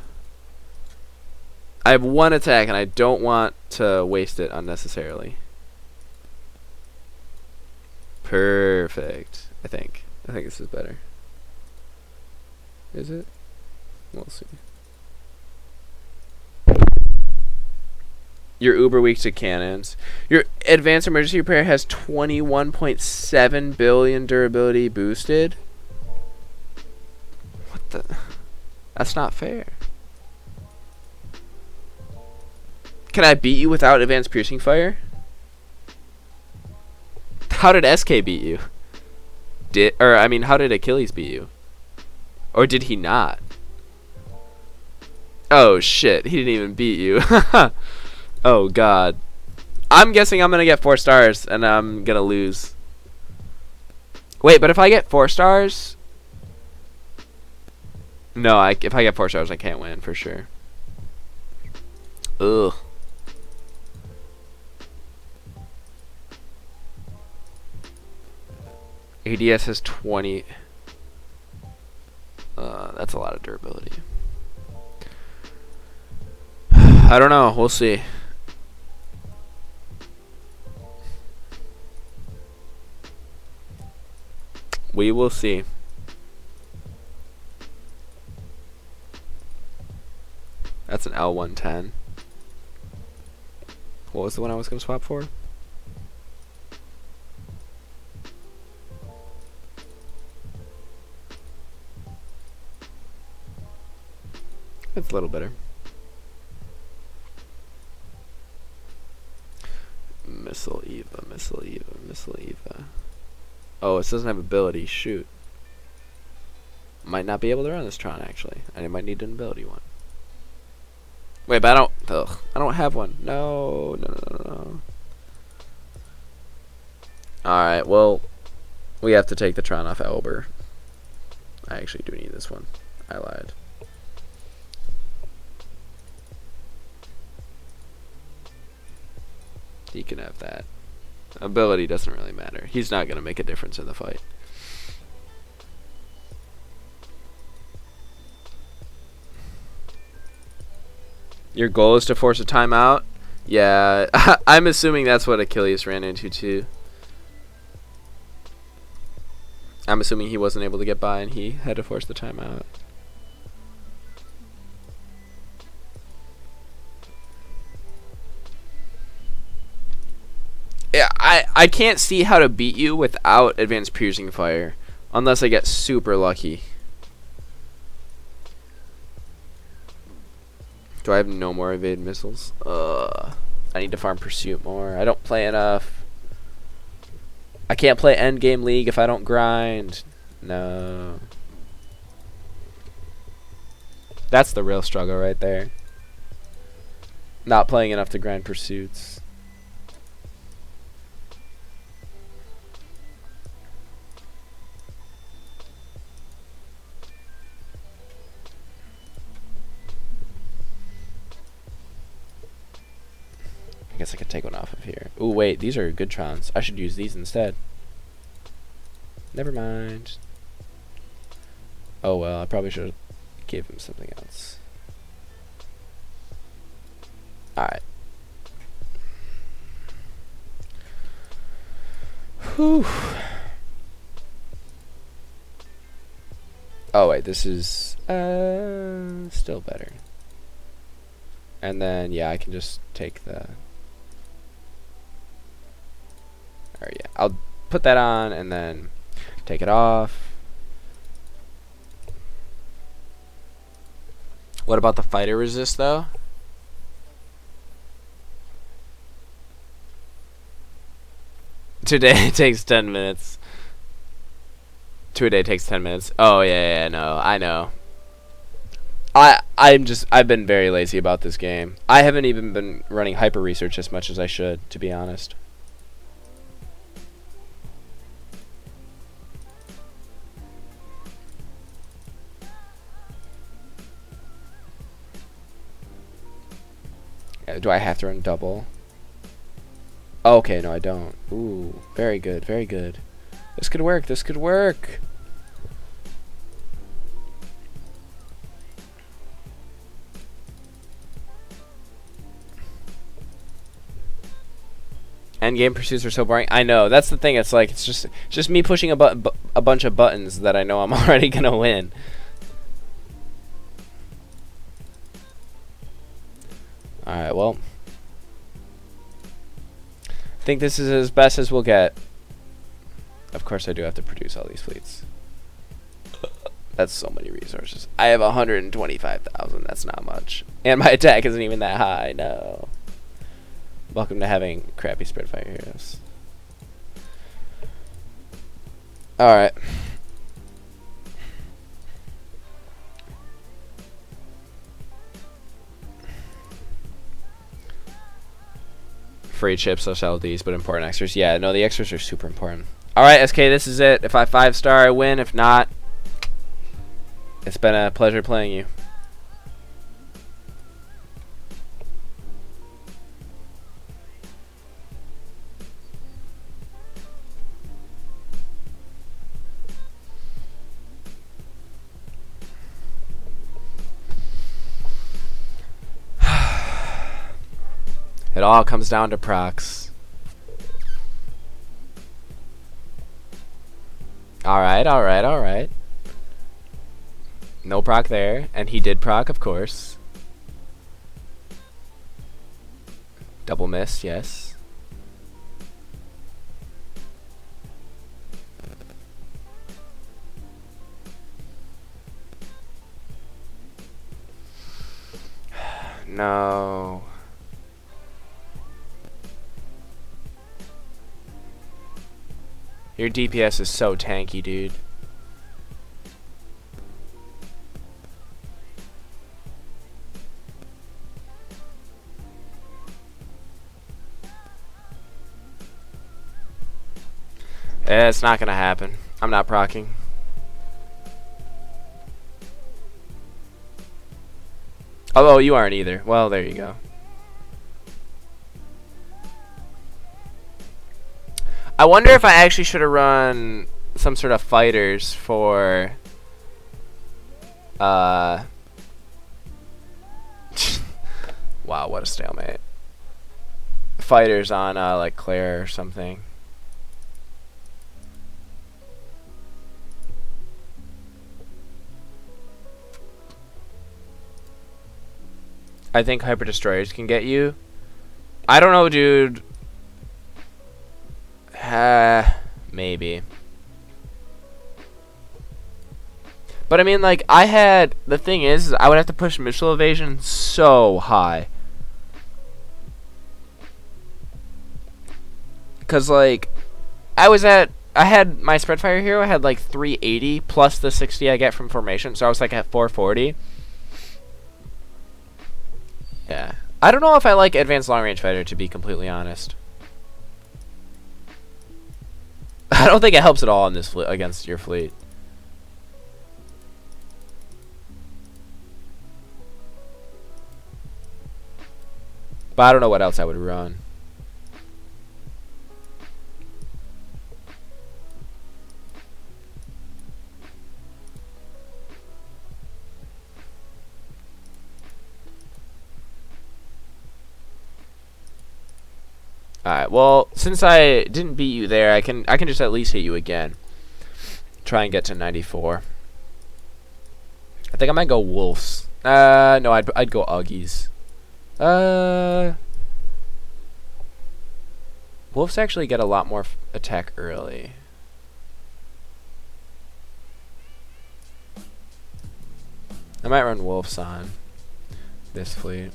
I have one attack and I don't want to waste it unnecessarily. Perfect. I think this is better. Is it? We'll see. You're uber weak to cannons. Your advanced emergency repair has 21.7 billion durability boosted. What the? That's not fair. Can I beat you without advanced piercing fire? How did SK beat you? How did Achilles beat you? Or did he not? Oh shit, he didn't even beat you. Oh god. I'm guessing I'm gonna get 4 stars and I'm gonna lose. Wait, but if I get 4 stars... No, if I get 4 stars I can't win for sure. Ugh. ADS has 20. That's a lot of durability. I don't know. We'll see. We will see. That's an L110. What was the one I was going to swap for? It's a little better. Missile Eva, Missile Eva, Missile Eva. Oh, it doesn't have ability. Shoot. Might not be able to run this Tron actually. And it might need an ability one. Wait, but I don't have one. No. Alright, well, we have to take the Tron off Elber. I actually do need this one. I lied. He can have that. Ability doesn't really matter. He's not going to make a difference in the fight. Your goal is to force a timeout? Yeah, I'm assuming that's what Achilles ran into too. I'm assuming he wasn't able to get by and he had to force the timeout. Yeah, I can't see how to beat you without advanced piercing fire unless I get super lucky. Do I have no more evade missiles? I need to farm pursuit more. I don't play enough. I can't play endgame league if I don't grind. No. That's the real struggle right there. Not playing enough to grind pursuits. I guess I could take one off of here. Ooh, wait, these are good Trons. I should use these instead. Never mind. Oh well, I probably should have gave him something else. Alright. Whew. Oh wait, this is still better. And then yeah, I can just take the. Or yeah, I'll put that on and then take it off. What about the fighter resist though? Today takes 10 minutes. 2 a day takes 10 minutes. Oh yeah, no, I know. I've been very lazy about this game. I haven't even been running hyper research as much as I should, to be honest. Do I have to run double? Oh, okay, no, I don't. Ooh, very good, very good. This could work, this could work. Endgame pursuits are so boring. I know, that's the thing. It's like, it's just me pushing a bunch of buttons that I know I'm already gonna win. Alright, well. I think this is as best as we'll get. Of course, I do have to produce all these fleets. That's so many resources. I have 125,000. That's not much. And my attack isn't even that high. No. Welcome to having crappy Spitfire heroes. Alright. Free chips, I'll sell these, but important extras. Yeah, no, the extras are super important. Alright, SK, this is it. If I 5-star, I win. If not, it's been a pleasure playing you. It all comes down to procs. Alright, alright, alright. No proc there. And he did proc, of course. Double miss, yes. No. Your DPS is so tanky, dude. It's not gonna happen. I'm not proccing. Oh, you aren't either. Well, there you go. I wonder if I actually should have run some sort of fighters for wow, what a stalemate. Fighters on like Claire or something. I think hyper destroyers can get you. I don't know, dude. Maybe. But I mean, like, the thing is I would have to push missile evasion so high. Cause like, I had my Spreadfire hero, I had like 380 plus the 60 I get from formation, so I was like at 440. Yeah. I don't know if I like advanced long range fighter, to be completely honest. I don't think it helps at all in this against your fleet. But I don't know what else I would run. Alright, well, since I didn't beat you there, I can just at least hit you again. Try and get to 94. I think I might go wolves. No, I'd go Uggies. Wolves actually get a lot more attack early. I might run wolves on this fleet.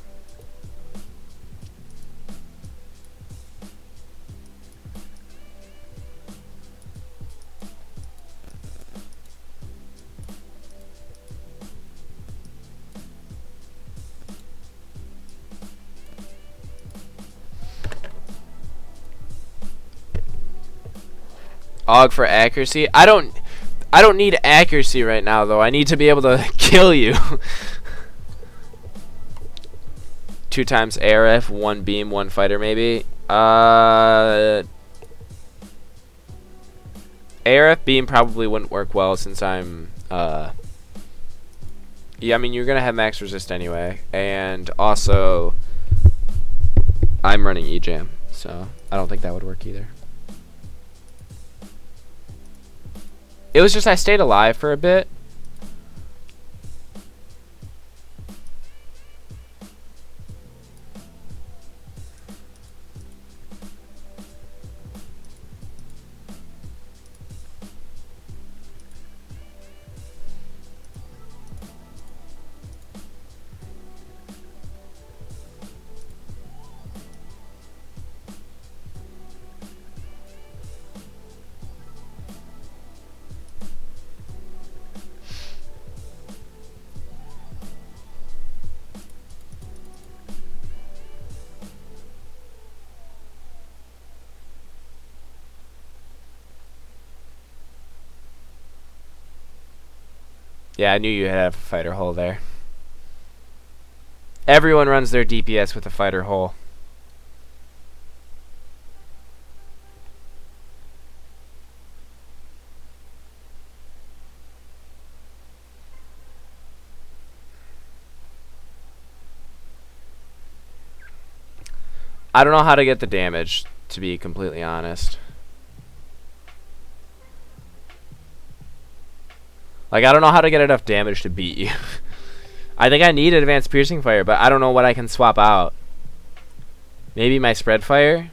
Og for accuracy. I don't need accuracy right now though. I need to be able to kill you. 2 times ARF, 1 beam, 1 fighter maybe. ARF beam probably wouldn't work well since I'm yeah, I mean you're gonna have max resist anyway, and also I'm running E-Jam, so I don't think that would work either. It was just I stayed alive for a bit. Yeah, I knew you had a fighter hull there. Everyone runs their DPS with a fighter hull. I don't know how to get the damage, to be completely honest. Like, I don't know how to get enough damage to beat you. I think I need advanced piercing fire, but I don't know what I can swap out. Maybe my spread fire?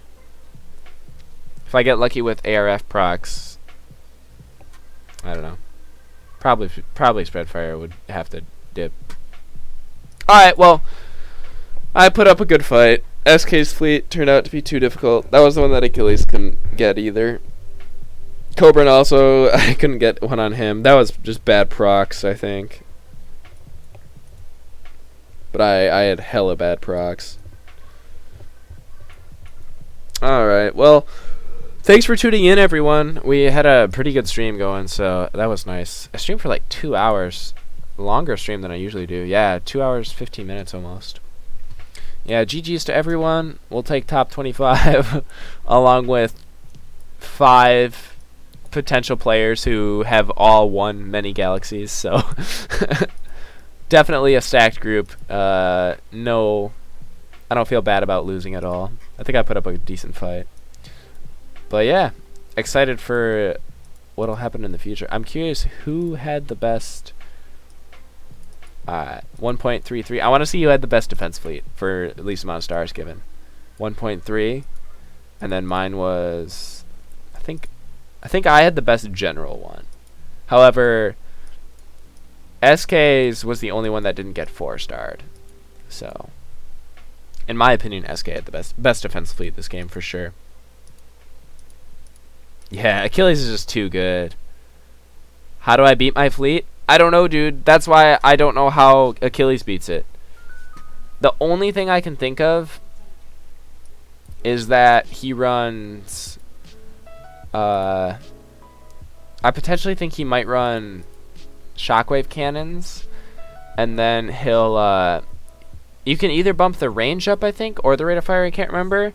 If I get lucky with ARF procs. I don't know. Probably spread fire would have to dip. Alright, well, I put up a good fight. SK's fleet turned out to be too difficult. That was the one that Achilles couldn't get either. Coburn also, I couldn't get one on him. That was just bad procs, I think. But I had hella bad procs. Alright, well, thanks for tuning in, everyone. We had a pretty good stream going, so that was nice. I streamed for like 2 hours. Longer stream than I usually do. Yeah, 2 hours, 15 minutes almost. Yeah, GG's to everyone. We'll take top 25 along with 5 potential players who have all won many galaxies, so definitely a stacked group. No, I don't feel bad about losing at all. I think I put up a decent fight. But yeah, excited for what'll happen in the future. I'm curious who had the best 1.33. I want to see who had the best defense fleet for the least amount of stars given. 1.3, and then mine was, I think I had the best general one. However, SK's was the only one that didn't get 4-starred. So, in my opinion, SK had the best defense fleet this game for sure. Yeah, Achilles is just too good. How do I beat my fleet? I don't know, dude. That's why I don't know how Achilles beats it. The only thing I can think of is that he runs... I potentially think he might run shockwave cannons, and then he'll you can either bump the range up, I think, or the rate of fire, I can't remember,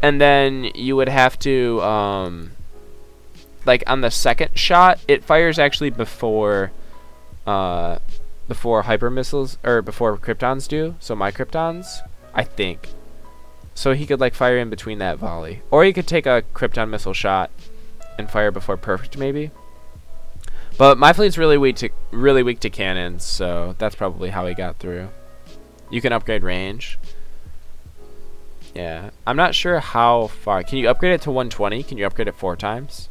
and then you would have to like on the second shot it fires actually before hyper missiles, or before kryptons do, so my kryptons, I think. So he could like fire in between that volley. Or he could take a krypton missile shot and fire before perfect maybe. But my fleet's really weak to cannons, so that's probably how he got through. You can upgrade range. Yeah, I'm not sure how far. Can you upgrade it to 120? Can you upgrade it 4 times?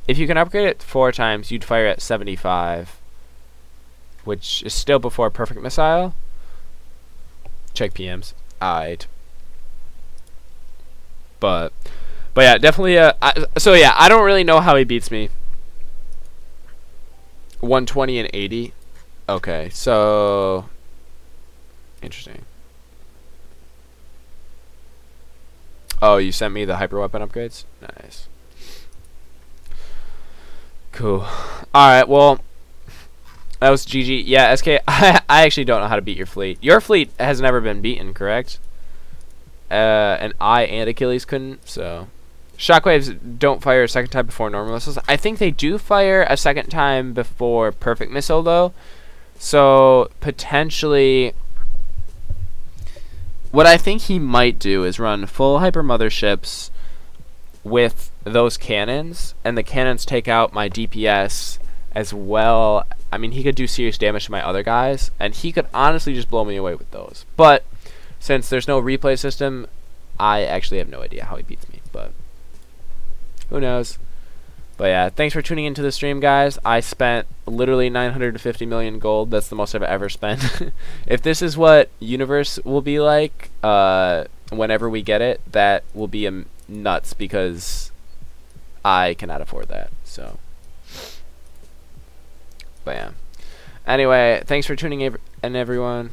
If you can upgrade it 4 times, you'd fire at 75, which is still before perfect missile. Check PMs. Alright. But yeah, definitely. So yeah, I don't really know how he beats me. 120 and 80. Okay, so interesting. Oh, you sent me the hyper weapon upgrades? Nice. Cool. Alright, well, that was GG. Yeah, SK, I actually don't know how to beat your fleet. Your fleet has never been beaten, correct? And I and Achilles couldn't, so. Shockwaves don't fire a second time before normal missiles. I think they do fire a second time before perfect missile, though. So, potentially, what I think he might do is run full hyper motherships with those cannons, and the cannons take out my DPS as well. I mean, he could do serious damage to my other guys, and he could honestly just blow me away with those. But since there's no replay system, I actually have no idea how he beats me, but who knows. But yeah, thanks for tuning into the stream, guys. I spent literally 950 million gold. That's the most I've ever spent. If this is what Universe will be like whenever we get it, that will be nuts, because I cannot afford that. So, but yeah. Anyway, thanks for tuning in, everyone.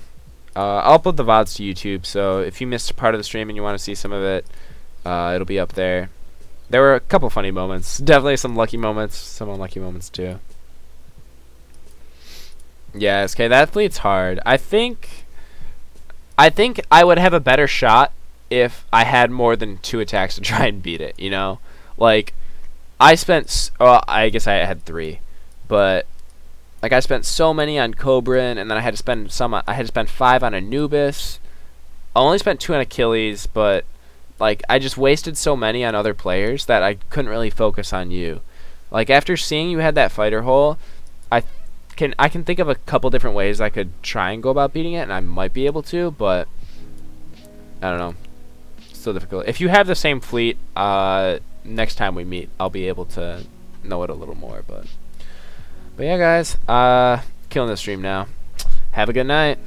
I'll upload the VODs to YouTube, so if you missed part of the stream and you want to see some of it, it'll be up there. There were a couple funny moments. Definitely some lucky moments. Some unlucky moments, too. Yes, okay, that fleet's hard. I think I would have a better shot if I had more than 2 attacks to try and beat it, you know? Like, I spent... well, I guess I had 3. But, like, I spent so many on Cobran, and then I had to spend I had to spend 5 on Anubis. I only spent 2 on Achilles, but... like, I just wasted so many on other players that I couldn't really focus on you. Like, after seeing you had that fighter hole, I can think of a couple different ways I could try and go about beating it, and I might be able to, but I don't know. Still difficult. If you have the same fleet, next time we meet, I'll be able to know it a little more, but yeah, guys, killing the stream now. Have a good night.